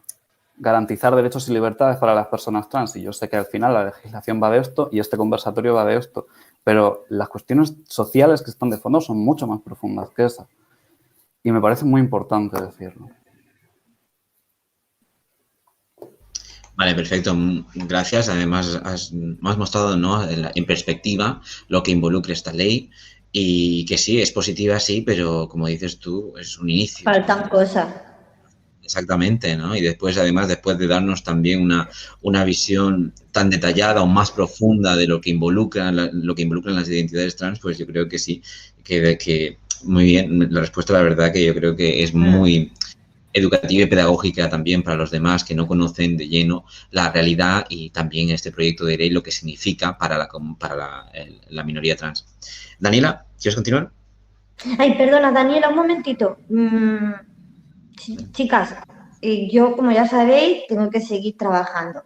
garantizar derechos y libertades para las personas trans, y yo sé que al final la legislación va de esto y este conversatorio va de esto, pero las cuestiones sociales que están de fondo son mucho más profundas que esas. Y me parece muy importante decirlo. Vale, perfecto. Gracias. Además, has mostrado, ¿no?, en perspectiva lo que involucra esta ley y que sí, es positiva, sí, pero como dices tú, es un inicio. Faltan cosas. Exactamente, ¿no? Y después, además, después de darnos también una visión tan detallada o más profunda de lo que involucran las identidades trans, pues yo creo que sí, que muy bien. La respuesta, la verdad, que yo creo que es muy educativa y pedagógica también para los demás que no conocen de lleno la realidad y también este proyecto de ley lo que significa para la minoría trans. Daniela, ¿quieres continuar? Ay, perdona, Daniela, un momentito. Chicas, yo, como ya sabéis, tengo que seguir trabajando.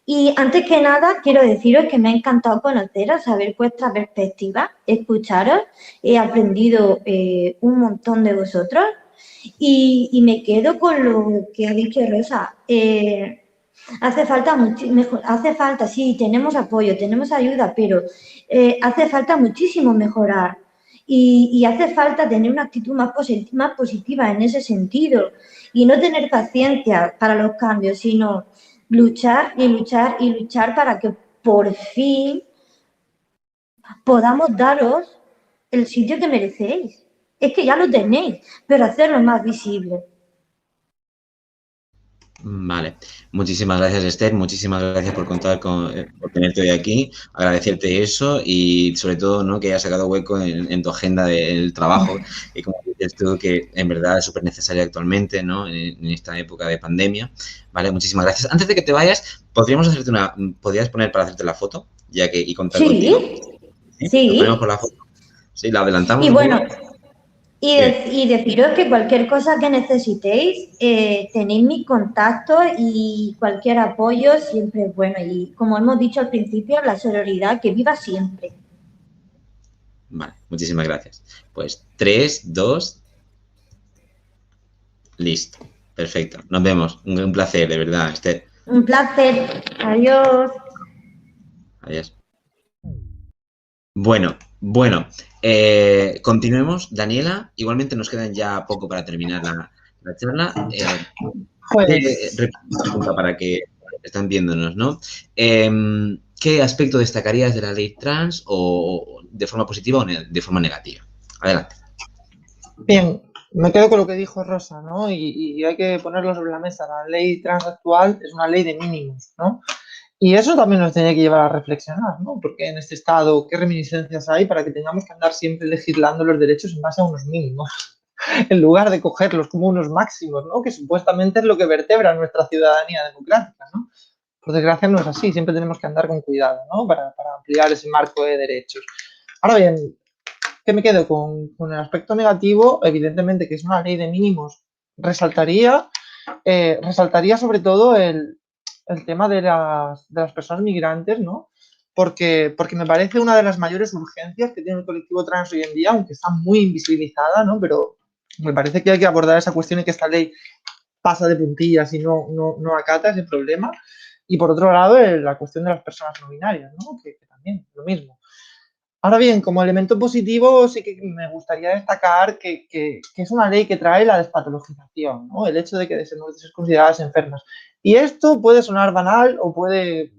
Y antes que nada, quiero deciros que me ha encantado conoceros, saber vuestra perspectiva, escucharos. He aprendido un montón de vosotros y me quedo con lo que ha dicho Rosa. Hace falta, sí, tenemos apoyo, tenemos ayuda, pero hace falta muchísimo mejorar. Y hace falta tener una actitud más positiva en ese sentido y no tener paciencia para los cambios, sino luchar y luchar y luchar para que por fin podamos daros el sitio que merecéis. Es que ya lo tenéis, pero hacerlo más visible. Vale, muchísimas gracias, Esther, muchísimas gracias por contar por tenerte hoy aquí, agradecerte eso y sobre todo, ¿no?, que hayas sacado hueco en tu agenda del trabajo y como dices tú, que en verdad es súper necesario actualmente, ¿no?, en esta época de pandemia. Vale, muchísimas gracias. Antes de que te vayas, ¿podrías poner para hacerte la foto y contar contigo? Sí. ¿Lo ponemos por la foto? Sí, la adelantamos. Y bueno, ¿Qué? y deciros que cualquier cosa que necesitéis, tenéis mi contacto y cualquier apoyo siempre es bueno. Y como hemos dicho al principio, la sororidad que viva siempre. Vale, muchísimas gracias. Pues 3, 2, listo. Perfecto. Nos vemos. Un placer, de verdad, Esther. Un placer. Adiós. Adiós. Bueno, continuemos. Daniela, igualmente nos quedan ya poco para terminar la charla. Pregunta para que están viéndonos, ¿no? ¿Qué aspecto destacarías de la ley trans o de forma positiva o de forma negativa? Adelante. Bien, me quedo con lo que dijo Rosa, ¿no? Y hay que ponerlo sobre la mesa. La ley trans actual es una ley de mínimos, ¿no? Y eso también nos tiene que llevar a reflexionar, ¿no? Porque en este estado, ¿qué reminiscencias hay para que tengamos que andar siempre legislando los derechos en base a unos mínimos? En lugar de cogerlos como unos máximos, ¿no? Que supuestamente es lo que vertebra nuestra ciudadanía democrática, ¿no? Por desgracia no es así, siempre tenemos que andar con cuidado, ¿no? Para ampliar ese marco de derechos. Ahora bien, ¿qué me quedo con el aspecto negativo? Evidentemente que es una ley de mínimos. Resaltaría sobre todo el tema de las personas migrantes, ¿no? Porque me parece una de las mayores urgencias que tiene el colectivo trans hoy en día, aunque está muy invisibilizada, ¿no? Pero me parece que hay que abordar esa cuestión y que esta ley pasa de puntillas y no acata ese problema. Y por otro lado, la cuestión de las personas no binarias, ¿no? Que también lo mismo. Ahora bien, como elemento positivo, sí que me gustaría destacar que es una ley que trae la despatologización, ¿no? El hecho de que deben ser consideradas enfermas. Y esto puede sonar banal o puede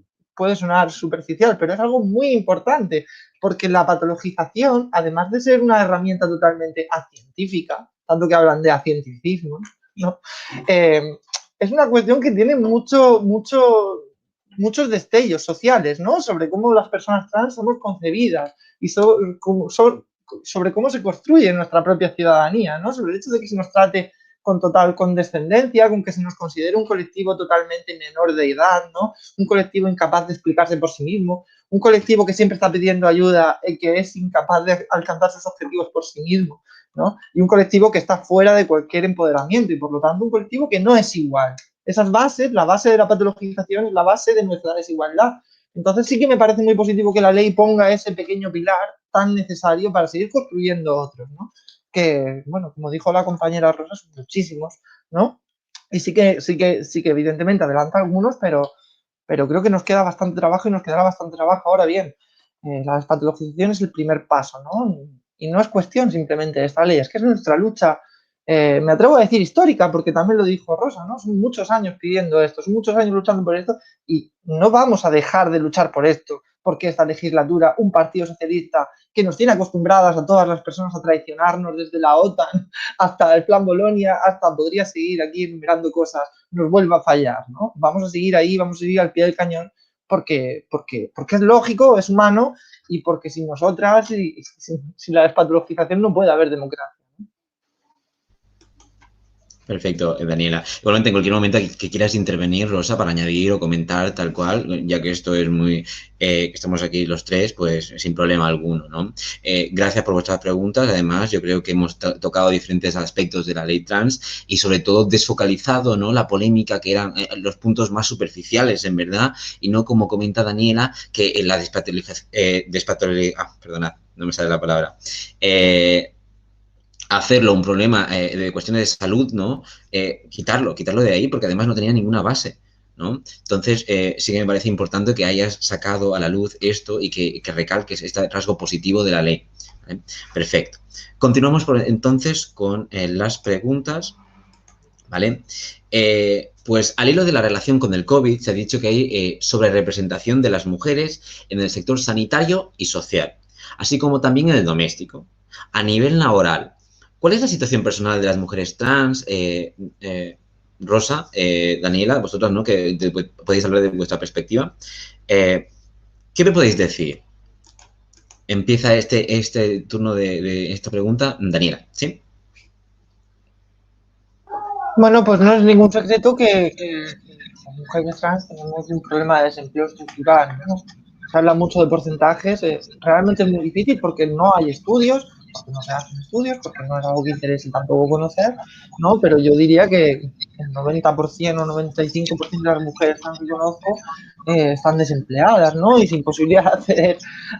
sonar superficial, pero es algo muy importante, porque la patologización, además de ser una herramienta totalmente acientífica, tanto que hablan de acienticismo, ¿no? Es una cuestión que tiene mucho muchos destellos sociales, ¿no? Sobre cómo las personas trans somos concebidas y sobre cómo se construye nuestra propia ciudadanía, ¿no? Sobre el hecho de que se nos trate con total condescendencia, con que se nos considere un colectivo totalmente menor de edad, ¿no? Un colectivo incapaz de explicarse por sí mismo, un colectivo que siempre está pidiendo ayuda y que es incapaz de alcanzar sus objetivos por sí mismo, ¿no? Y un colectivo que está fuera de cualquier empoderamiento y, por lo tanto, un colectivo que no es igual. Esas bases, la base de la patologización es la base de nuestra desigualdad. Entonces sí que me parece muy positivo que la ley ponga ese pequeño pilar tan necesario para seguir construyendo otros, ¿no? Que, bueno, como dijo la compañera Rosa, son muchísimos, ¿no? Y sí que evidentemente adelanta algunos, pero creo que nos queda bastante trabajo y nos quedará bastante trabajo. Ahora bien, la despatologización es el primer paso, ¿no? Y no es cuestión simplemente de esta ley, es que es nuestra lucha, me atrevo a decir histórica, porque también lo dijo Rosa, ¿no? Son muchos años pidiendo esto, son muchos años luchando por esto y no vamos a dejar de luchar por esto, porque esta legislatura, un partido socialista que nos tiene acostumbradas a todas las personas a traicionarnos desde la OTAN hasta el Plan Bolonia, hasta podría seguir aquí enumerando cosas, nos vuelva a fallar, ¿no? Vamos a seguir ahí, vamos a seguir al pie del cañón porque es lógico, es humano y porque sin nosotras, sin la despatologización no puede haber democracia. Perfecto, Daniela. Igualmente, en cualquier momento que quieras intervenir, Rosa, para añadir o comentar tal cual, ya que esto es muy... estamos aquí los tres, pues sin problema alguno, ¿no? Gracias por vuestras preguntas. Además, yo creo que hemos tocado diferentes aspectos de la ley trans y sobre todo desfocalizado, ¿no? La polémica que eran los puntos más superficiales, en verdad, y no como comenta Daniela, que en la perdonad, no me sale la palabra. Hacerlo un problema de cuestiones de salud, ¿no? Quitarlo de ahí, porque además no tenía ninguna base, ¿no? Entonces, sí que me parece importante que hayas sacado a la luz esto y que recalques este rasgo positivo de la ley, ¿vale? Perfecto. Continuamos entonces con las preguntas, ¿vale? Pues al hilo de la relación con el COVID, se ha dicho que hay sobrerepresentación de las mujeres en el sector sanitario y social, así como también en el doméstico. A nivel laboral, ¿cuál es la situación personal de las mujeres trans? Rosa, Daniela, vosotras, ¿no? Que podéis hablar de vuestra perspectiva. ¿Qué me podéis decir? Empieza este turno de esta pregunta. Daniela, ¿sí? Bueno, pues no es ningún secreto que las mujeres trans tenemos un problema de desempleo estructural, ¿no? Se habla mucho de porcentajes, realmente es muy difícil porque no hay estudios, porque no se hacen estudios, porque no es algo que interese tampoco conocer, ¿no? Pero yo diría que el 90% o 95% de las mujeres trans que conozco están desempleadas, ¿no? Y sin posibilidad de acceder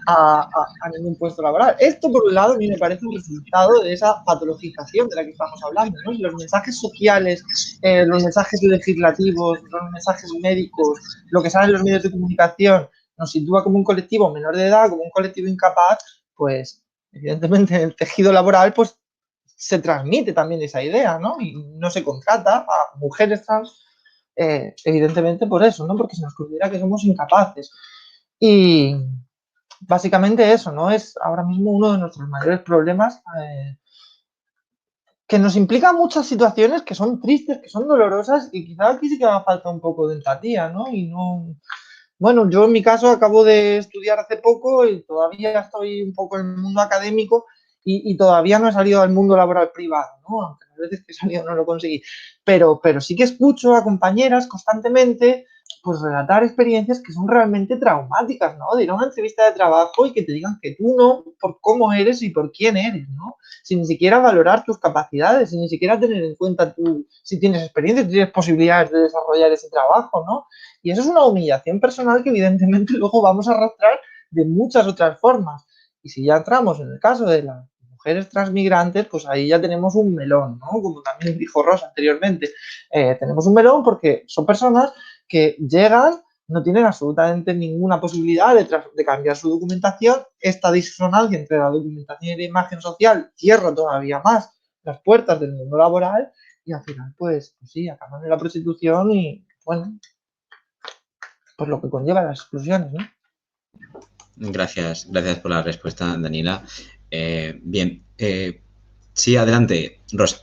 a ningún puesto laboral. Esto, por un lado, a mí me parece un resultado de esa patologización de la que estamos hablando, ¿no? Y los mensajes sociales, los mensajes legislativos, los mensajes médicos, lo que sale en los medios de comunicación, nos sitúa como un colectivo menor de edad, como un colectivo incapaz, pues evidentemente en el tejido laboral pues se transmite también esa idea, ¿no? Y no se contrata a mujeres trans, evidentemente por eso, ¿no? Porque se nos considera que somos incapaces. Y básicamente eso, ¿no? Es ahora mismo uno de nuestros mayores problemas, que nos implica muchas situaciones que son tristes, que son dolorosas y quizá aquí sí que haga falta un poco de empatía, ¿no? Y no... Bueno, yo en mi caso acabo de estudiar hace poco y todavía estoy un poco en el mundo académico y todavía no he salido al mundo laboral privado, ¿no? Aunque a veces que he salido no lo conseguí. Pero sí que escucho a compañeras constantemente pues relatar experiencias que son realmente traumáticas, ¿no? De ir a una entrevista de trabajo y que te digan que tú no, por cómo eres y por quién eres, ¿no? Sin ni siquiera valorar tus capacidades, sin ni siquiera tener en cuenta si tienes experiencia, si tienes posibilidades de desarrollar ese trabajo, ¿no? Y eso es una humillación personal que evidentemente luego vamos a arrastrar de muchas otras formas. Y si ya entramos en el caso de las mujeres transmigrantes, pues ahí ya tenemos un melón, ¿no? Como también dijo Rosa anteriormente. Tenemos un melón porque son personas que llegan, no tienen absolutamente ninguna posibilidad de cambiar su documentación. Esta disonancia entre la documentación y la imagen social cierra todavía más las puertas del mundo laboral y al final, pues sí, acaban en la prostitución y, bueno, pues lo que conlleva las exclusiones, ¿no? Gracias por la respuesta, Daniela. Bien, sí, adelante, Rosa.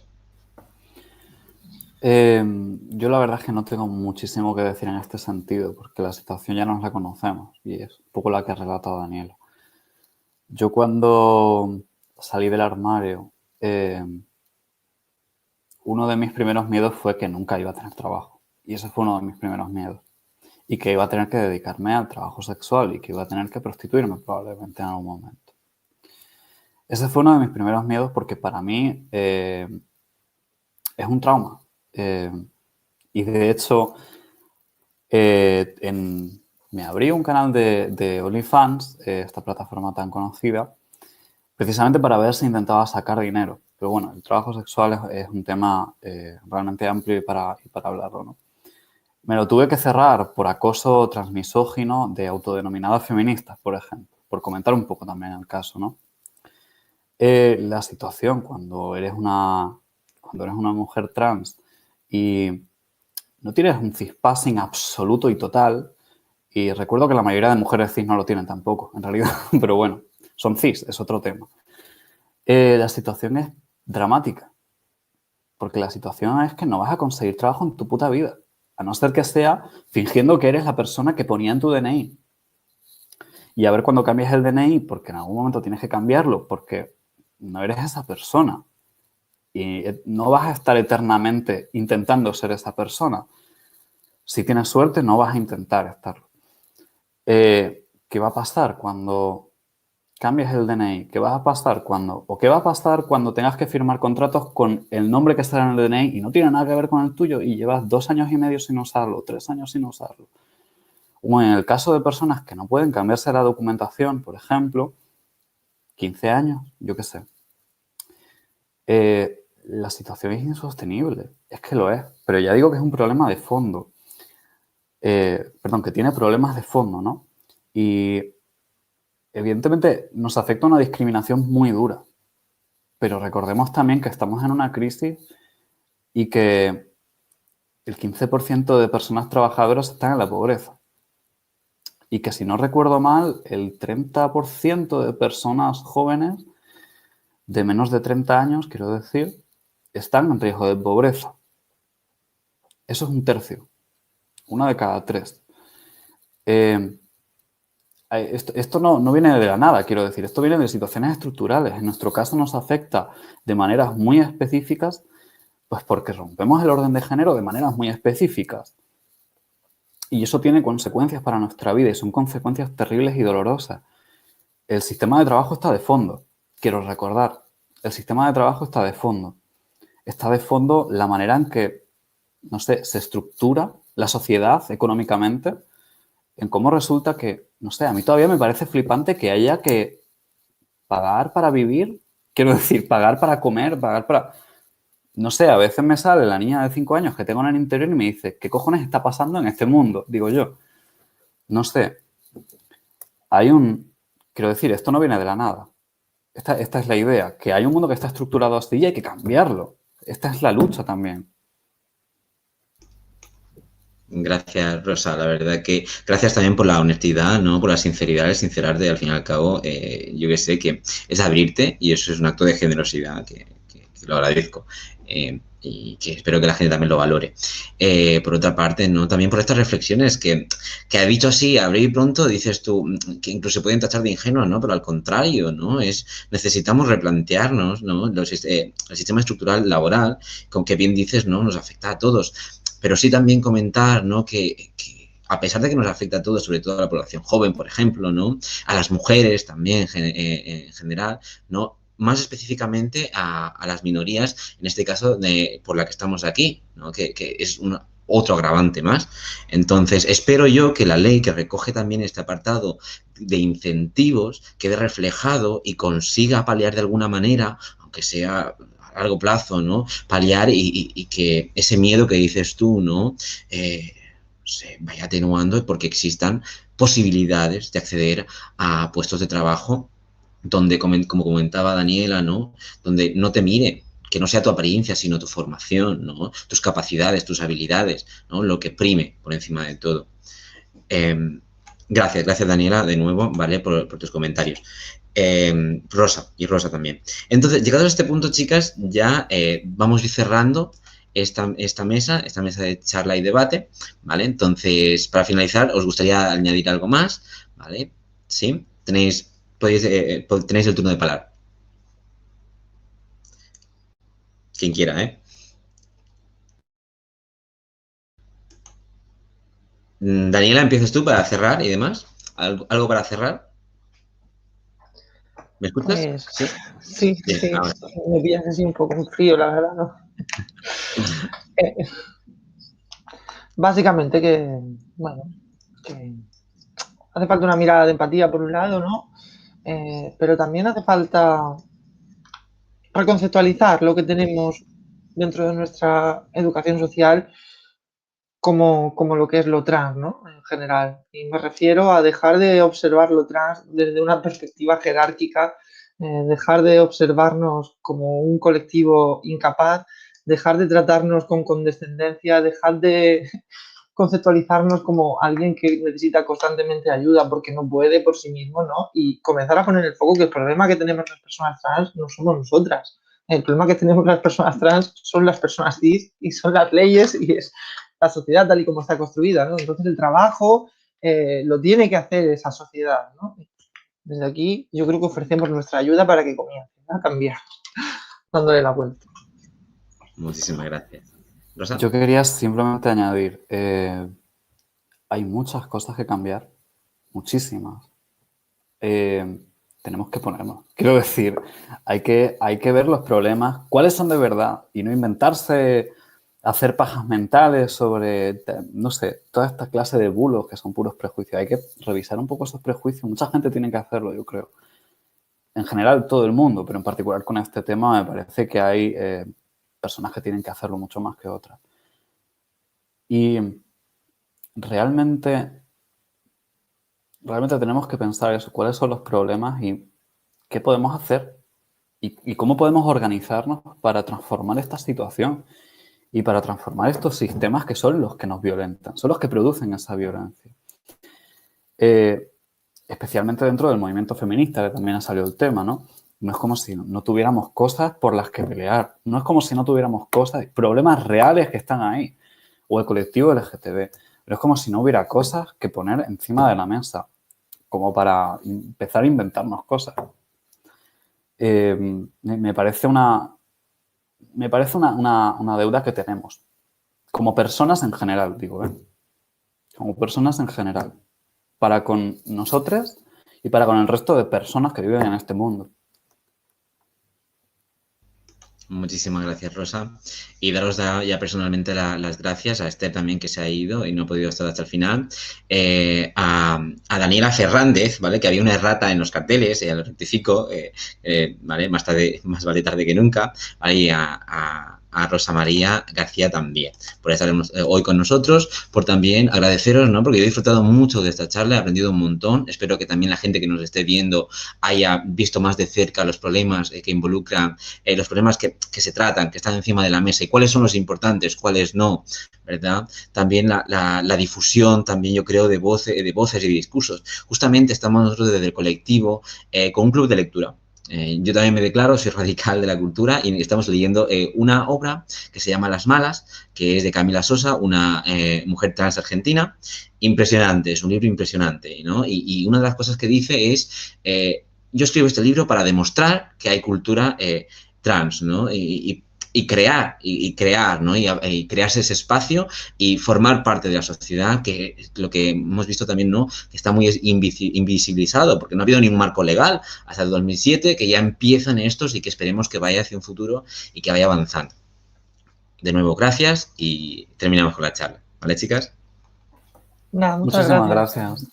Yo la verdad es que no tengo muchísimo que decir en este sentido, porque la situación ya nos la conocemos y es un poco la que ha relatado Daniela. Yo cuando salí del armario, uno de mis primeros miedos fue que nunca iba a tener trabajo. Y ese fue uno de mis primeros miedos. Y que iba a tener que dedicarme al trabajo sexual y que iba a tener que prostituirme probablemente en algún momento. Ese fue uno de mis primeros miedos porque para mí es un trauma. Y de hecho, me abrí un canal de OnlyFans, esta plataforma tan conocida, precisamente para ver si intentaba sacar dinero. Pero bueno, el trabajo sexual es un tema realmente amplio y para hablarlo, ¿no? Me lo tuve que cerrar por acoso transmisógino de autodenominadas feministas, por ejemplo, por comentar un poco también el caso, ¿no? La situación cuando eres una mujer trans y no tienes un cispassing absoluto y total, y recuerdo que la mayoría de mujeres cis no lo tienen tampoco, en realidad, pero bueno, son cis, es otro tema. La situación es dramática, porque la situación es que no vas a conseguir trabajo en tu puta vida, a no ser que sea fingiendo que eres la persona que ponía en tu DNI. Y a ver cuando cambies el DNI, porque en algún momento tienes que cambiarlo, porque no eres esa persona. Y no vas a estar eternamente intentando ser esa persona. Si tienes suerte, no vas a intentar estarlo. ¿Qué va a pasar cuando cambies el DNI? ¿Qué va a pasar cuando tengas que firmar contratos con el nombre que está en el DNI y no tiene nada que ver con el tuyo y llevas 2 años y medio sin usarlo, 3 años sin usarlo? O en el caso de personas que no pueden cambiarse la documentación, por ejemplo, 15 años, yo qué sé. La situación es insostenible, es que lo es, pero ya digo que es un problema de fondo. Que tiene problemas de fondo, ¿no? Y evidentemente nos afecta una discriminación muy dura, pero recordemos también que estamos en una crisis y que el 15% de personas trabajadoras están en la pobreza. Y que si no recuerdo mal, el 30% de personas jóvenes de menos de 30 años, quiero decir, están en riesgo de pobreza. Eso es 1/3. 1 de cada 3. Esto no viene de la nada, quiero decir. Esto viene de situaciones estructurales. En nuestro caso nos afecta de maneras muy específicas, pues porque rompemos el orden de género de maneras muy específicas. Y eso tiene consecuencias para nuestra vida y son consecuencias terribles y dolorosas. El sistema de trabajo está de fondo. Quiero recordar, el sistema de trabajo está de fondo. Está de fondo la manera en que, no sé, se estructura la sociedad económicamente, en cómo resulta que, no sé, a mí todavía me parece flipante que haya que pagar para vivir, quiero decir, pagar para comer, pagar para... No sé, a veces me sale la niña de 5 años que tengo en el interior y me dice, ¿qué cojones está pasando en este mundo? Digo yo. No sé. Quiero decir, esto no viene de la nada. Esta es la idea, que hay un mundo que está estructurado así y hay que cambiarlo. Esta es la lucha también. Gracias, Rosa. La verdad que gracias también por la honestidad, ¿no? Por la sinceridad, el sincerarte. Al fin y al cabo, yo que sé que es abrirte y eso es un acto de generosidad que lo agradezco. Y que espero que la gente también lo valore. Por otra parte, ¿no? También por estas reflexiones que ha dicho así, abrir pronto, dices tú, que incluso se pueden tachar de ingenuos, ¿no? Pero al contrario, ¿no? Necesitamos replantearnos, ¿no? El sistema estructural laboral, con que bien dices, ¿no? Nos afecta a todos. Pero sí también comentar, ¿no? Que a pesar de que nos afecta a todos, sobre todo a la población joven, por ejemplo, ¿no? A las mujeres también en general, ¿no? Más específicamente a las minorías, en este caso por la que estamos aquí, ¿no? Que es otro agravante más. Entonces, espero yo que la ley que recoge también este apartado de incentivos quede reflejado y consiga paliar de alguna manera, aunque sea a largo plazo, ¿no? Paliar y que ese miedo que dices tú, ¿no? Se vaya atenuando porque existan posibilidades de acceder a puestos de trabajo donde, como comentaba Daniela, ¿no? Donde no te mire, que no sea tu apariencia, sino tu formación, ¿no? Tus capacidades, tus habilidades, ¿no? Lo que prime por encima de todo. Gracias Daniela, de nuevo, ¿vale? Por tus comentarios. Rosa también. Entonces, llegados a este punto, chicas, ya vamos a ir cerrando esta mesa de charla y debate, ¿vale? Entonces, para finalizar, ¿os gustaría añadir algo más? ¿Vale? ¿Sí? Tenéis el turno de palabra. Quien quiera, ¿eh? Daniela, ¿empiezas tú para cerrar y demás? ¿Algo para cerrar? ¿Me escuchas? Pues Sí. sí, Bien, sí, ahora. me pillas así un poco en frío, la verdad, ¿no? Básicamente que, bueno, que hace falta una mirada de empatía por un lado, ¿no? Pero también hace falta reconceptualizar lo que tenemos dentro de nuestra educación social como lo que es lo trans, ¿no? En general. Y me refiero a dejar de observar lo trans desde una perspectiva jerárquica, dejar de observarnos como un colectivo incapaz, dejar de tratarnos con condescendencia, dejar de conceptualizarnos como alguien que necesita constantemente ayuda porque no puede por sí mismo, ¿no? Y comenzar a poner el foco que el problema que tenemos las personas trans no somos nosotras. El problema que tenemos las personas trans son las personas cis y son las leyes y es la sociedad tal y como está construida, ¿no? Entonces el trabajo lo tiene que hacer esa sociedad, ¿no? Desde aquí yo creo que ofrecemos nuestra ayuda para que comience a cambiar, dándole la vuelta. Muchísimas gracias. Rosa. Yo quería simplemente añadir, hay muchas cosas que cambiar, muchísimas. Tenemos que ponernos. Quiero decir, hay que ver los problemas, cuáles son de verdad y no inventarse, hacer pajas mentales sobre, no sé, toda esta clase de bulos que son puros prejuicios. Hay que revisar un poco esos prejuicios. Mucha gente tiene que hacerlo, yo creo. En general, todo el mundo, pero en particular con este tema me parece que hay personas que tienen que hacerlo mucho más que otras. Y realmente tenemos que pensar eso, cuáles son los problemas y qué podemos hacer y cómo podemos organizarnos para transformar esta situación y para transformar estos sistemas que son los que nos violentan, son los que producen esa violencia. Especialmente dentro del movimiento feminista, que también ha salido el tema, ¿no? No es como si no tuviéramos cosas por las que pelear, no es como si no tuviéramos cosas, problemas reales que están ahí, o el colectivo LGTB, pero es como si no hubiera cosas que poner encima de la mesa, como para empezar a inventarnos cosas. Me parece una deuda que tenemos, como personas en general, digo, como personas en general, para con nosotras y para con el resto de personas que viven en este mundo. Muchísimas gracias, Rosa. Y daros ya personalmente las gracias a Esther también, que se ha ido y no ha podido estar hasta el final. A Daniela Fernández, ¿vale? Que había una errata en los carteles, lo rectifico, ¿vale? Más vale tarde que nunca. Ahí a Rosa María García también, por estar hoy con nosotros, por también agradeceros, ¿no? Porque yo he disfrutado mucho de esta charla, he aprendido un montón. Espero que también la gente que nos esté viendo haya visto más de cerca los problemas que involucran, los problemas que se tratan, que están encima de la mesa y cuáles son los importantes, cuáles no, ¿verdad? También la difusión, también yo creo, de voces y de discursos. Justamente estamos nosotros desde el colectivo con un club de lectura. Yo también me declaro, soy radical de la cultura y estamos leyendo una obra que se llama Las Malas, que es de Camila Sosa, una mujer trans argentina. Impresionante, es un libro impresionante, ¿no? Y una de las cosas que dice es, yo escribo este libro para demostrar que hay cultura trans, ¿no? Y crear, ¿no? Y crearse ese espacio y formar parte de la sociedad, que es lo que hemos visto también, ¿no? Que está muy invisibilizado, porque no ha habido ningún marco legal hasta el 2007, que ya empiezan estos y que esperemos que vaya hacia un futuro y que vaya avanzando. De nuevo, gracias y terminamos con la charla. ¿Vale, chicas? Nada, Muchísimas gracias.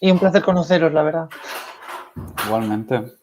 Y un placer conoceros, la verdad. Igualmente.